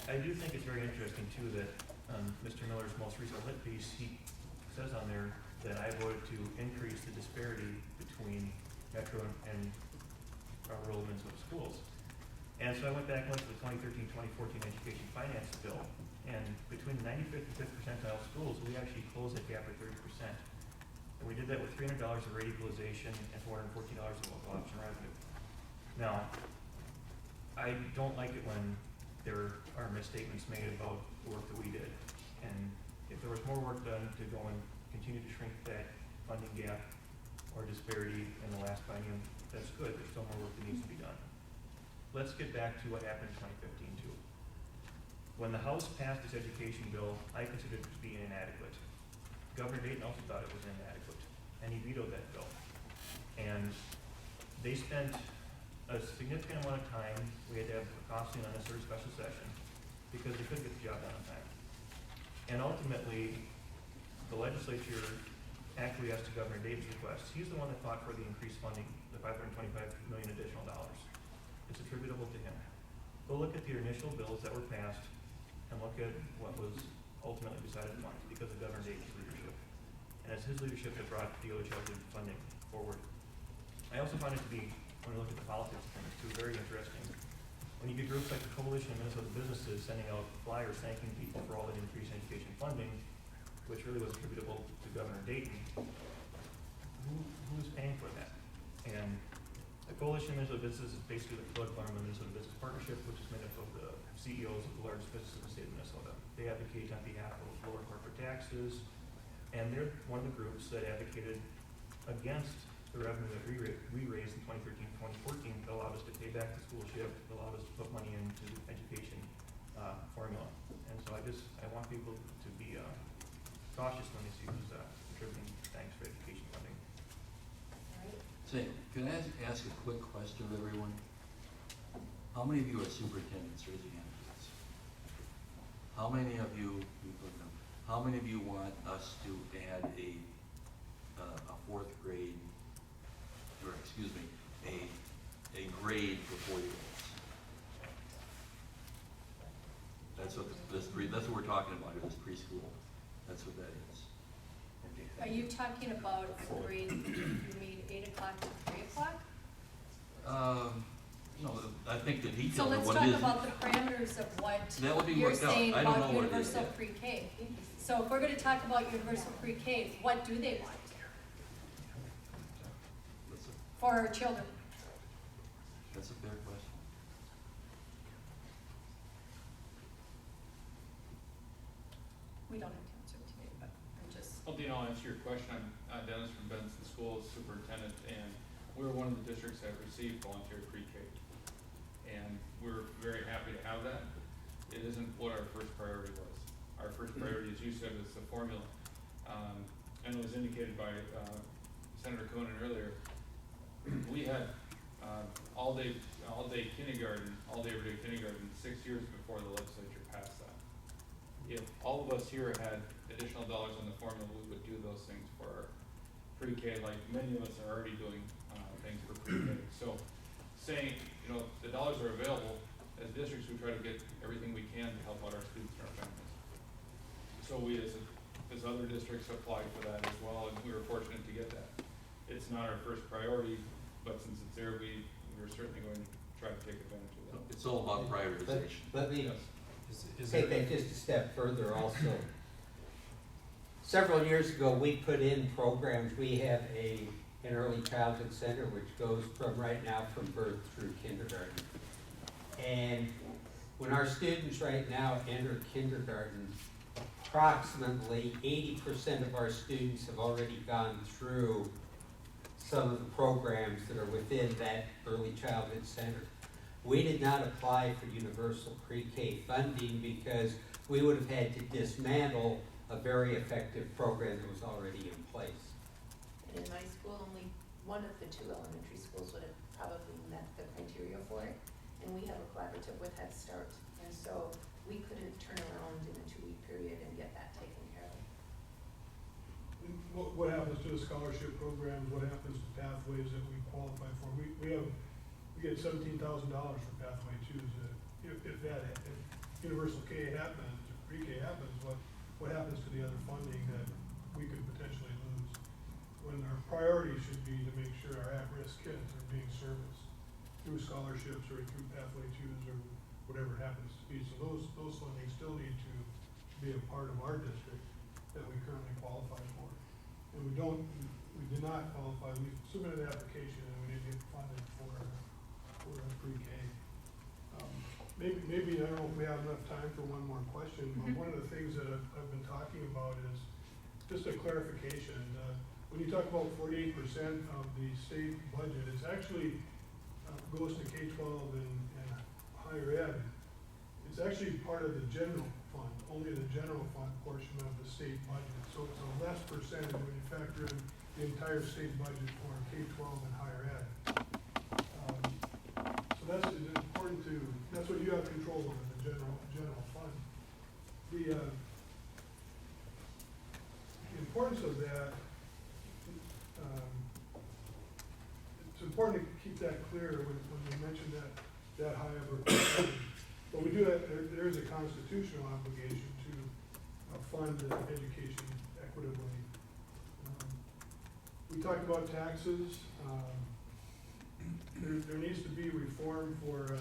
I do think it's very interesting too that Mr. Miller's most recent lit piece, he says on there that I voted to increase the disparity between metro and rural Minnesota schools. And so I went back and looked at the 2013-2014 education finance bill, and between the 95th and 5th percentile schools, we actually closed that gap at 30%. And we did that with $300 of rate equalization and $414 of local option revenue. Now, I don't like it when there are misstatements made about the work that we did. And if there was more work done to go and continue to shrink that funding gap or disparity in the last biennium, that's good. There's still more work that needs to be done. Let's get back to what happened in 2015 too. When the House passed its education bill, I considered it to be inadequate. Governor Dayton also thought it was inadequate, and he vetoed that bill. And they spent a significant amount of time. We had to have a costly and unnecessary special session because they couldn't get the job done on time. And ultimately, the legislature acquiesced to Governor Dayton's request. He's the one that fought for the increased funding, the $525 million additional dollars. It's attributable to him. Go look at the initial bills that were passed and look at what was ultimately decided upon because of Governor Dayton's leadership. And it's his leadership that brought the early childhood funding forward. I also find it to be, when we look at the politics of things too, very interesting. When you get groups like the Coalition of Minnesota Businesses sending out flyers thanking people for all that increased education funding, which really was attributable to Governor Dayton, who's paying for that? And the Coalition of Minnesota Businesses is basically the political arm of the Minnesota Business Partnership, which is made up of the CEOs of the largest businesses in the state of Minnesota. They advocate on behalf of lower corporate taxes, and they're one of the groups that advocated against the revenue that we raised in 2013-2014 that allowed us to pay back the school shift, that allowed us to put money into the education formula. And so I want people to be cautious when they see who's contributing thanks for education funding. Say, can I ask a quick question of everyone? How many of you are superintendents? Raise your hand, please. How many of you want us to add a 4th grade, or excuse me, a grade for 4-year-olds? That's what that's what we're talking about here, this preschool. That's what that is. Are you talking about grade, you mean 8 o'clock to 3 o'clock? No, I think the So details let's of what talk it is. about the parameters of what That would be you're worked out. saying I don't know about what it is universal yet. pre-K. So if we're gonna talk about universal pre-K, what do they want for our children? That's a fair question. We don't have to answer it today, but I'm just. Well, Dean, I'll answer your question. I'm Dennis from Benson Schools Superintendent, and we're one of the districts that received volunteer pre-K. And we're very happy to have that. It isn't what our first priority was. Our first priority, as you said, was the formula. And it was indicated by Senator Conan earlier. We had all-day kindergarten, all-day everyday kindergarten 6 years before the legislature passed that. If all of us us here had additional dollars in the formula, we would do those things for our pre-K, like many of us are already doing, things for pre-K. So saying, you know, the dollars are available, as districts, we try to get everything we can to help out our students and our families. So we, as other districts applied for that as well, and we were fortunate to get that. It's not our first priority, but since it's there, we're certainly going to try to take advantage of that. It's all about prioritization. Let me Is take there- that just a step further also. Several years ago, we put in programs. We have an early childhood center which goes from right now from birth through kindergarten. And when our students right now enter kindergarten, approximately 80% of our students have already gone through some of the programs that are within that early childhood center. We did not apply for universal pre-K funding because we would have had to dismantle a very effective program that was already in place. And in my school, only one of the two elementary schools would have probably met the criteria for it. And we have a collaborative with Head Start. And so we couldn't turn around in a 2-week period and get that taken care of. What happens to the scholarship programs, what happens to pathways that we qualify for? We get $17,000 for pathway 2s. If universal K happens, or pre-K happens, what happens to the other funding that we could potentially lose? When our priority should be to make sure our at-risk kids are being serviced through scholarships or through pathway 2s or whatever it happens to be. So those funding still need to be a part of our district that we currently qualify for. And we did not qualify. We submitted an application and we didn't get funded for pre-K. Maybe, I don't know if we have enough time for one more question, but one of the things that I've been talking about is just a clarification. When you talk about 48% of the state budget, it's actually goes to K-12 and higher ed. It's actually part of the general fund, only the general fund portion of the state budget. So it's a less percentage when you factor in the entire state budget for K-12 and higher ed. So that's important that's what you have control over, the general fund. The importance of that, it's important to keep that clear when you mention that high of a percentage. But we do have, there is a constitutional obligation to fund education equitably. We talked about taxes. There needs to be reform for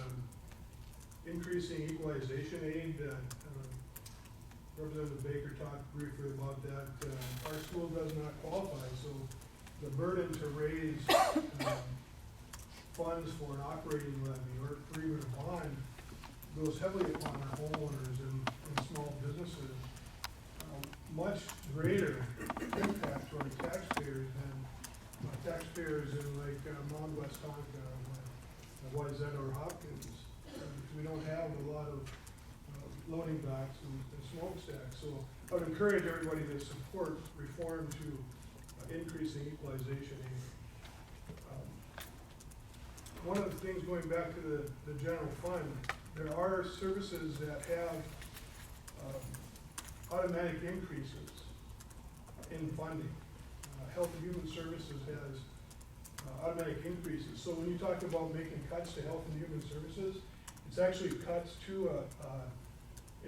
increasing equalization aid. Representative Baker talked briefly about that. Our school does not qualify, so the burden to raise funds for an operating levy or even a bond goes heavily upon our homeowners and small businesses. Much greater impact to our taxpayers than taxpayers in like Mount West Tonka, Wayzata or Hopkins. We don't have a lot of loading docks and smokestacks. So I would encourage everybody to support reform to increasing equalization aid. One of the things, going back to the general fund, there are services that have automatic increases in funding. Health and Human Services has automatic increases. So when you talk about making cuts to Health and Human Services, it's actually cuts to a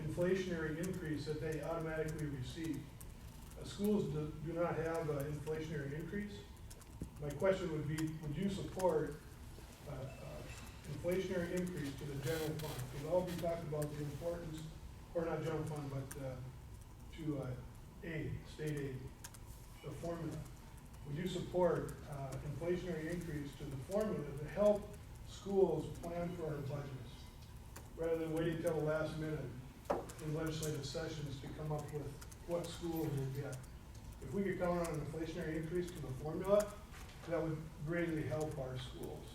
inflationary increase that they automatically receive. Schools do not have an inflationary increase. My question would be, would you support inflationary increase to the general fund? Because all of you talked about the importance, or not general fund, but to aid, state aid, the formula. Would you support inflationary increase to the formula to help schools plan for our budgets, rather than waiting till the last minute in legislative sessions to come up with what schools will get? If we could count on an inflationary increase to the formula, that would greatly help our schools.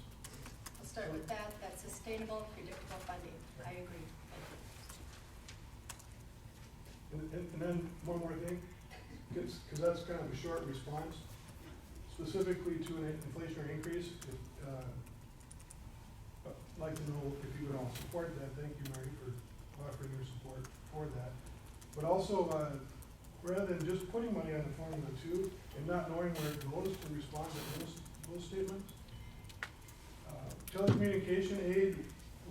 I'll start with that. That's sustainable, predictable funding. I agree. And then one more thing, because that's kind of a short response. Specifically to an inflationary increase, I'd like to know if you would all support that. Thank you, Marty, for offering your support for that. But also, rather than just putting money on the formula too, and not knowing where it goes to respond to those statements. Telecommunication aid,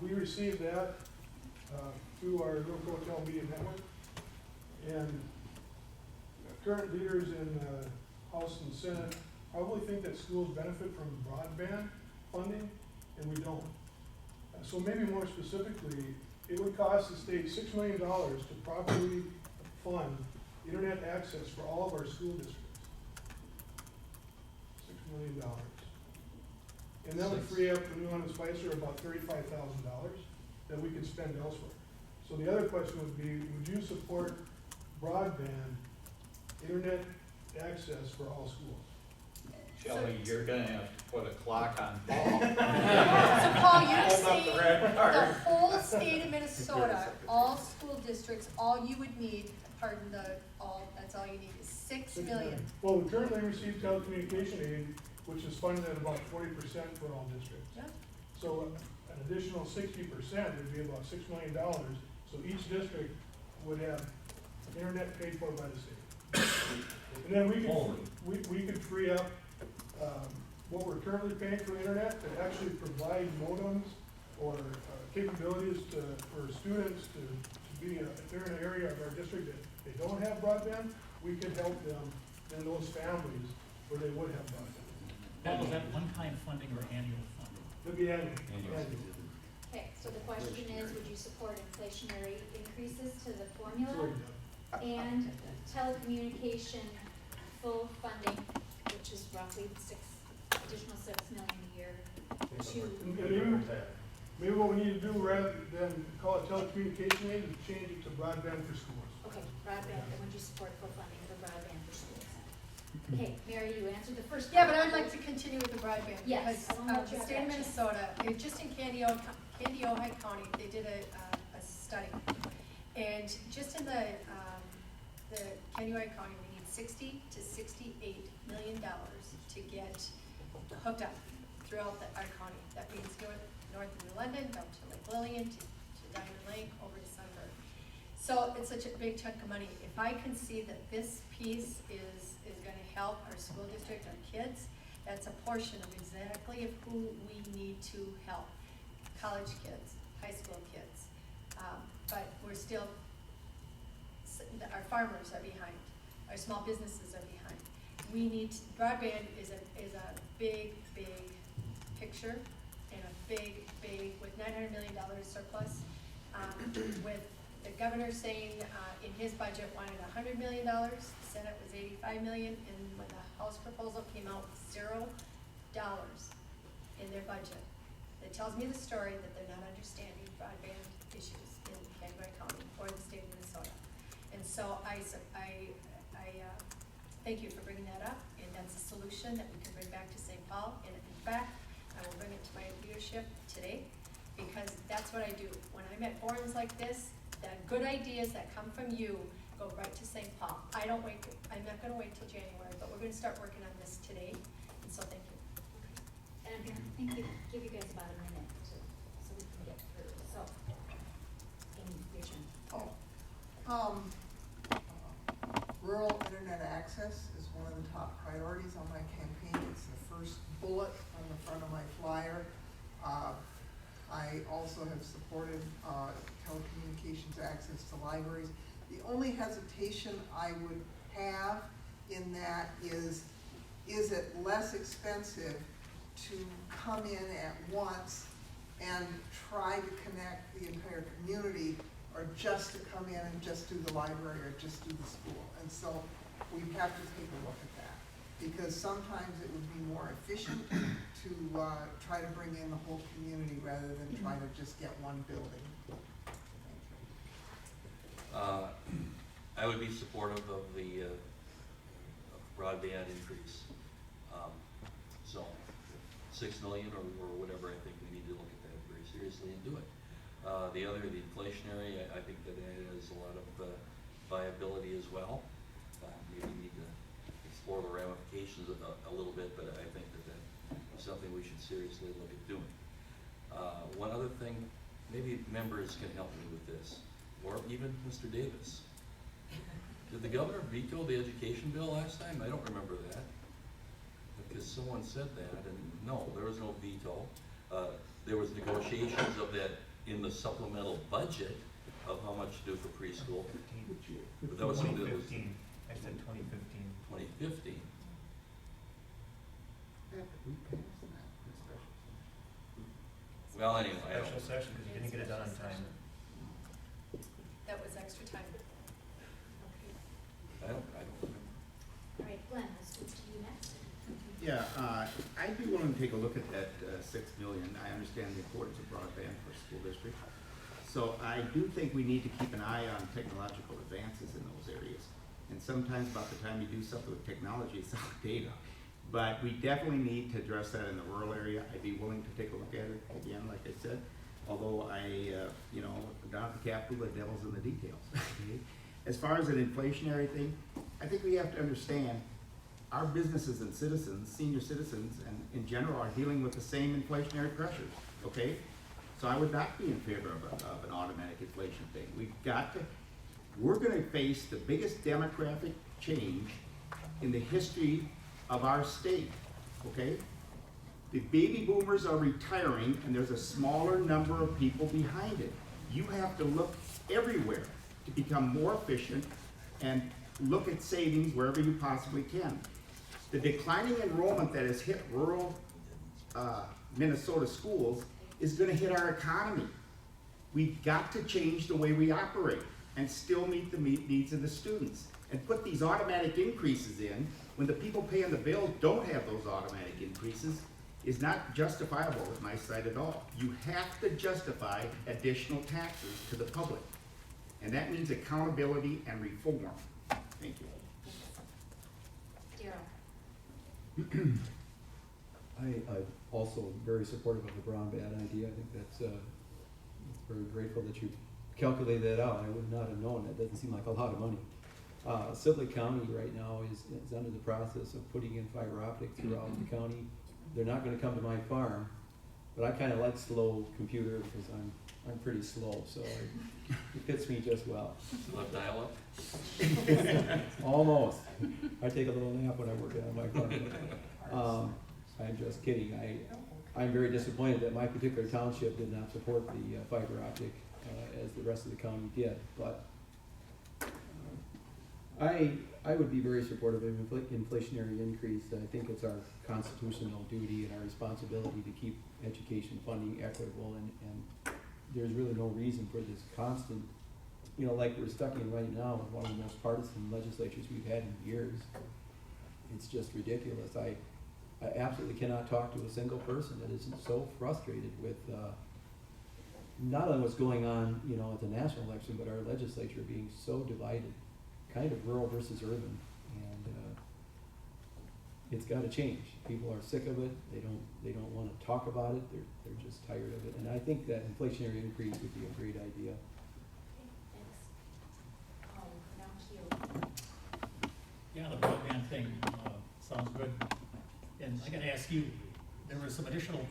we received that through our local hotel media network. And current leaders in House and Senate probably think that schools benefit from broadband funding, and we don't. So maybe more specifically, it would cost the state $6 million to properly fund internet access for all of our school districts. $6 million. And that would free up the New London Spicer about $35,000 that we could spend elsewhere. So the other question would be, would you support broadband internet access for all schools? Shelley, you're gonna have to put a clock on Paul. So Paul, you're Hold up saying the red card. the whole state of Minnesota, all school districts, all you would need, pardon the, that's all you need is $6 million. Well, we currently receive telecommunication aid, which is funded at about 40% for all districts. Yeah. So an additional 60% would be about $6 million. So each district would have internet paid for by the state. And then we could free up what we're currently paying for internet to actually provide modems or capabilities for students to be, if they're in an area of our district that they don't have broadband, we could help them and those families where they would have broadband. Paul, is that one-time funding or annual funding? It'd be annual. Okay, so the question is, would you support inflationary increases to the formula Sorry, and telecommunication full funding, which is roughly additional $6 million a year to, Maybe what we need to do rather than call it telecommunication aid is change it to broadband for schools. okay, broadband, and would you support full funding for broadband for schools? Okay, Mary, you answered the first Yeah, part. but I'd like to continue with the broadband. Yes, I wanna let Because you the have state of that chance. Minnesota, just in Candy Ojai County, they did a study. And just in the Candy Ojai County, we need $60 to $68 million to get hooked up throughout our county. That means north of New London, down to Lake Lillian, to Diamond Lake, over to Sunburn. So it's such a big chunk of money. If I can see that this piece is gonna help our school district, our kids, that's a portion of exactly of who we need to help. College kids, high school kids. But we're still, our farmers are behind, our small businesses are behind. We need, broadband is a big, big picture and a big, with $900 million surplus. With the governor saying in his budget wanted $100 million, the Senate was $85 million, and when the House proposal came out with $0 in their budget. It tells me the story that they're not understanding broadband issues in Candy Ojai County or the state of Minnesota. And so I thank you for bringing that up, and that's a solution that we can bring back to St. Paul. And in fact, I will bring it to my leadership today, because that's what I do. When I'm at forums like this, the good ideas that come from you go right to St. Paul. I'm not gonna wait till January, but we're gonna start working on this today, and so thank you. and I'm gonna give you guys about a minute so we can get through, so. Amy, your turn. Rural internet access is one of the top priorities on my campaign. It's the first bullet on the front of my flyer. I also have supported telecommunications access to libraries. The only hesitation I would have in that is it less expensive to come in at once and try to connect the entire community, or just to come in and just do the library or just do the school? And so we have to take a look at that, because sometimes it would be more efficient to try to bring in the whole community rather than try to just get one building. I would be supportive of the broadband increase. So, 6 million or whatever, I think we need to look at that very seriously and do it. The inflationary, I think that it has a lot of viability as well. Maybe we need to explore the ramifications a little bit, but I think that is something we should seriously look at doing. One other thing, maybe members can help me with this, or even Mr. Davis. Did the governor veto the education bill last time? I don't remember that. Because someone said that, and no, there was no veto. There was negotiations of that in the supplemental budget of how much to do for preschool. But that was something that was 2015. I said 2015. 2015. Well, anyway, I Special don't, session, because you didn't get it done on time. That was extra time. I don't remember. All right, Glenn, let's move to you next. Yeah, I'd be willing to take a look at that 6 million. I understand the importance of broadband for school district. So I do think we need to keep an eye on technological advances in those areas. And sometimes about the time you do something with technology, it's outdated. But we definitely need to address that in the rural area. I'd be willing to take a look at it again, like I said. Although down at the Capitol, the devil's in the details. As far as an inflationary thing, I think we have to understand our businesses and citizens, senior citizens, and in general, are dealing with the same inflationary pressures, okay? So I would not be in favor of an automatic inflation thing. We're gonna face the biggest demographic change in the history of our state, okay? The baby boomers are retiring and there's a smaller number of people behind it. You have to look everywhere to become more efficient and look at savings wherever you possibly can. The declining enrollment that has hit rural Minnesota schools is gonna hit our economy. We've got to change the way we operate and still meet the needs of the students. And put these automatic increases in when the people paying the bills don't have those automatic increases is not justifiable at my side at all. You have to justify additional taxes to the public. And that means accountability and reform. Thank you. Daryl. I'm also very supportive of the broadband idea. I think that's, very grateful that you calculated that out. I would not have known. That doesn't seem like a lot of money. Sibley County right now is under the process of putting in fiber optic throughout the county. They're not gonna come to my farm, but I kinda like slow computer because I'm pretty slow, so it fits me just well. Still have dial-up? Almost. I take a little nap when I'm working on my farm. I'm just kidding. I'm very disappointed that my particular township did not support the fiber optic as the rest of the county did, but I would be very supportive of inflationary increase. I think it's our constitutional duty and our responsibility to keep education funding equitable, and there's really no reason for this constant, like we're stuck in right now with one of the most partisan legislatures we've had in years. It's just ridiculous. I absolutely cannot talk to a single person that isn't so frustrated with not only what's going on, at the national election, but our legislature being so divided, kind of rural versus urban, and it's got to change. People are sick of it. They don't want to talk about it. They're just tired of it, and I think that inflationary increase would be a great idea. Now to you. Yeah, the broadband thing, sounds good. And I gotta ask you, there was some additional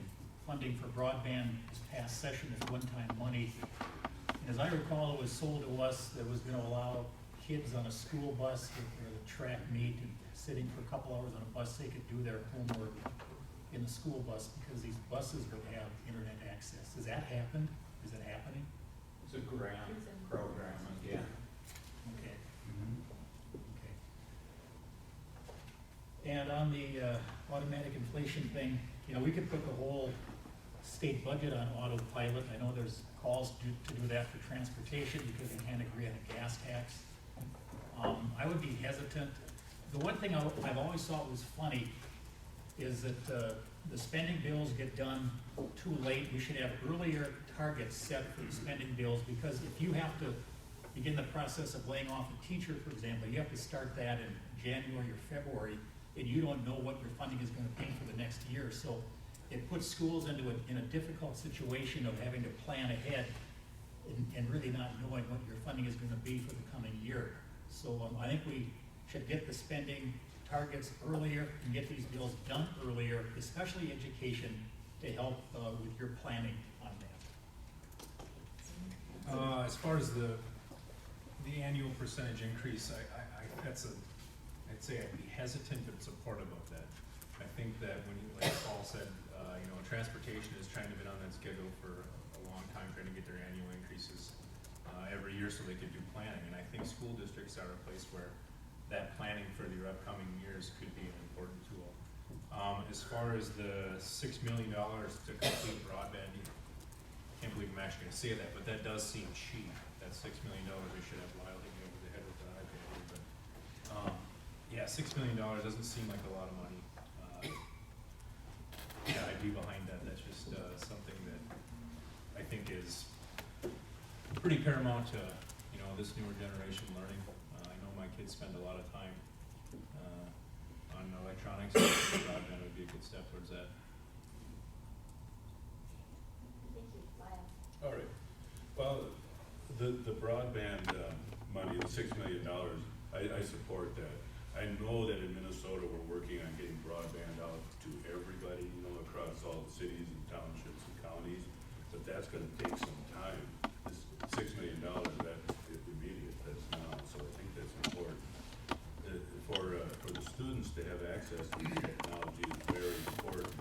funding for broadband this past session as one-time money. And as I recall, it was sold to us that it was gonna allow kids on a school bus or a track meet and sitting for a couple hours on a bus, they could do their homework in the school bus because these buses would have internet access. Has that happened? Is it happening? It's a grant program, again. Okay. Okay. And on the automatic inflation thing, we could put the whole state budget on autopilot. I know there's calls to do that for transportation because we can't agree on a gas tax. I would be hesitant. The one thing I've always thought was funny is that the spending bills get done too late. We should have earlier targets set for the spending bills, because if you have to begin the process of laying off a teacher, for example, you have to start that in January or February, and you don't know what your funding is gonna be for the next year. So it puts schools in a difficult situation of having to plan ahead and really not knowing what your funding is gonna be for the coming year. So I think we should get the spending targets earlier and get these bills done earlier, especially education, to help with your planning on that. As far as the annual percentage increase, I'd say I'd be hesitant but supportive of that. I think that when, like Paul said, transportation has trying to been on that schedule for a long time, trying to get their annual increases every year so they could do planning. And I think school districts are a place where that planning for your upcoming years could be an important tool. As far as the $6 million to complete broadband, I can't believe I'm actually gonna say that, but that does seem cheap. That $6 million, we should have Lyle hit me over the head with the iPad here, but, yeah, $6 million doesn't seem like a lot of money. Yeah, I'd be behind that. That's just, something that I think is pretty paramount to, this newer generation learning. I know my kids spend a lot of time, on electronics, and broadband would be a good step towards that. Thank you, Lyle. All right. Well, the broadband money, the $6 million, I support that. I know that in Minnesota we're working on getting broadband out to everybody, across all the cities and townships and counties, but that's going to take some time. This $6 million, that's immediate, that's now, so I think that's important. For the students to have access to this technology is very important.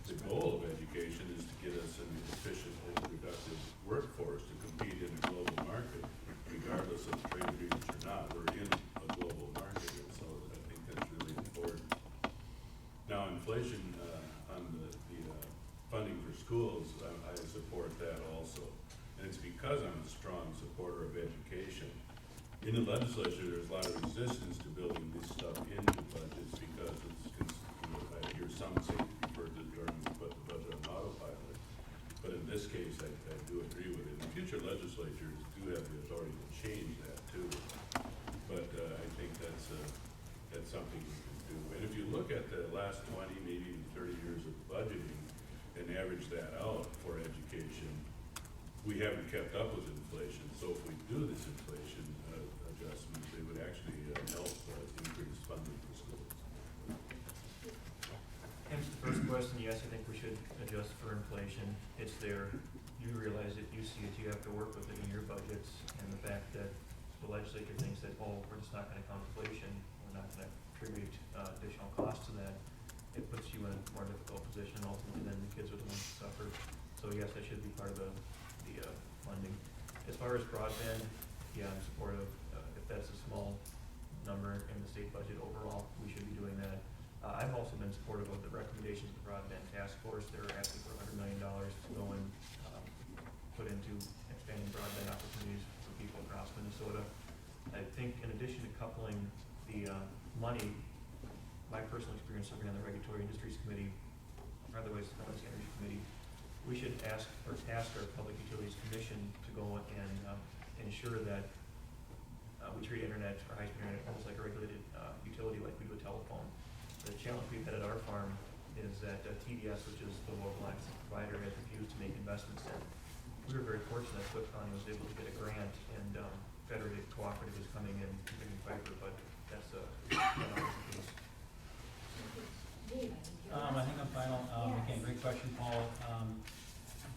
The goal of education is to get us an efficient and productive workforce to compete in a global market, regardless of trade agreements or not. We're in a global market, and so I think that's really important. Now, inflation on the funding for schools, I support that also. And it's because I'm a strong supporter of education. In the legislature, there's a lot of resistance to building this stuff into budgets because I hear some say prefer to put the budget on autopilot. But in this case, I do agree with it. And future legislatures do have the authority to change that too. But I think that's something we can do. And if you look at the last 20, maybe even 30 years of budgeting and average that out for education, we haven't kept up with inflation. So if we do this inflation adjustment, it would actually help increase funding for schools. Hence the first question, yes, I think we should adjust for inflation. It's there. You realize it, you see it, you have to work with it in your budgets. And the fact that the legislature thinks that, we're just not gonna count inflation, we're not gonna attribute additional costs to that, it puts you in a more difficult position ultimately, then the kids are the ones who suffer. So yes, that should be part of the funding. As far as broadband, yeah, I'm supportive. If that's a small number in the state budget overall, we should be doing that. I've also been supportive of the recommendations of the broadband task force. They're asking for $100 million to go and put into expanding broadband opportunities for people across Minnesota. I think in addition to coupling the money, my personal experience serving on the Regulatory Industries Committee, or otherwise known as the Energy Committee, we should ask or task our Public Utilities Commission to go and ensure that we treat internet or high-speed internet almost like a regulated utility like we do a telephone. The challenge we've had at our farm is that TDS, which is the local access provider, has refused to make investments in. We were very fortunate that Cook County was able to get a grant, and Federated Cooperative is coming in and bringing fiber, but that's not always the case. I think I'm final. Again, great question, Paul.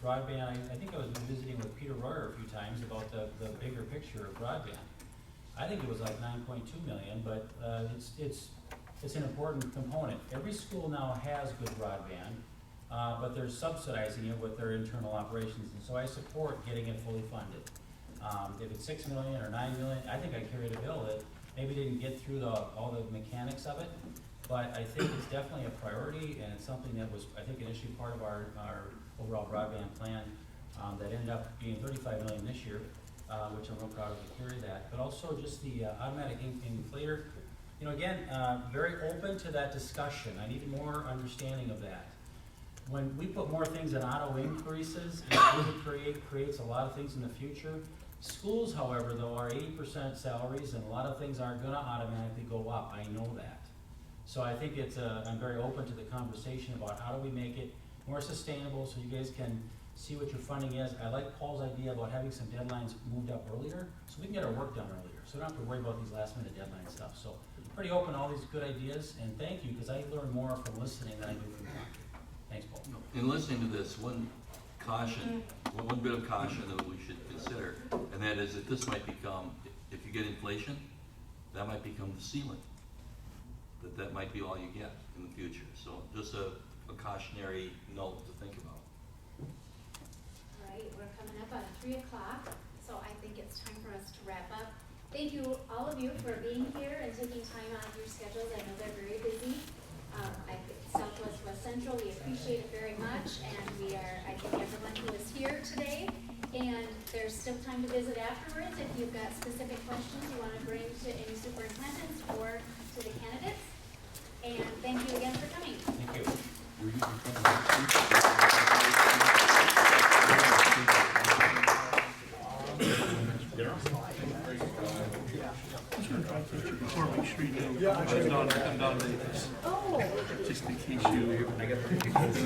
Broadband, I think I was visiting with Peter Royer a few times about the bigger picture of broadband. I think it was like 9.2 million, but it's an important component. Every school now has good broadband, but they're subsidizing it with their internal operations, and so I support getting it fully funded. If it's 6 million or 9 million, I think I carried a bill that maybe didn't get through all the mechanics of it, but I think it's definitely a priority, and it's something that was, I think, initially part of our overall broadband plan that ended up being 35 million this year, which I'm real proud of to carry that. But also just the automatic inflator, again, very open to that discussion. I need more understanding of that. When we put more things in auto increases, it really creates a lot of things in the future. Schools, however, though, are 80% salaries, and a lot of things aren't gonna automatically go up. I know that. So I think I'm very open to the conversation about how do we make it more sustainable so you guys can see what your funding is. I like Paul's idea about having some deadlines moved up earlier so we can get our work done earlier. So we don't have to worry about these last minute deadline stuff. So pretty open to all these good ideas, and thank you, because I learn more from listening than I do from talking. Thanks, Paul. In listening to this, one bit of caution that we should consider, and that is that this might become, if you get inflation, that might become the ceiling. That might be all you get in the future. So just a cautionary note to think about. All right, we're coming up on 3 o'clock, so I think it's time for us to wrap up. Thank you, all of you, for being here and taking time out of your schedules. I know they're very busy. I think Southwest West Central, we appreciate it very much, and I thank everyone who is here today. And there's still time to visit afterwards if you've got specific questions you want to bring to any superintendents or to the candidates. And thank you again for coming. Thank you. Oh. Just in case you.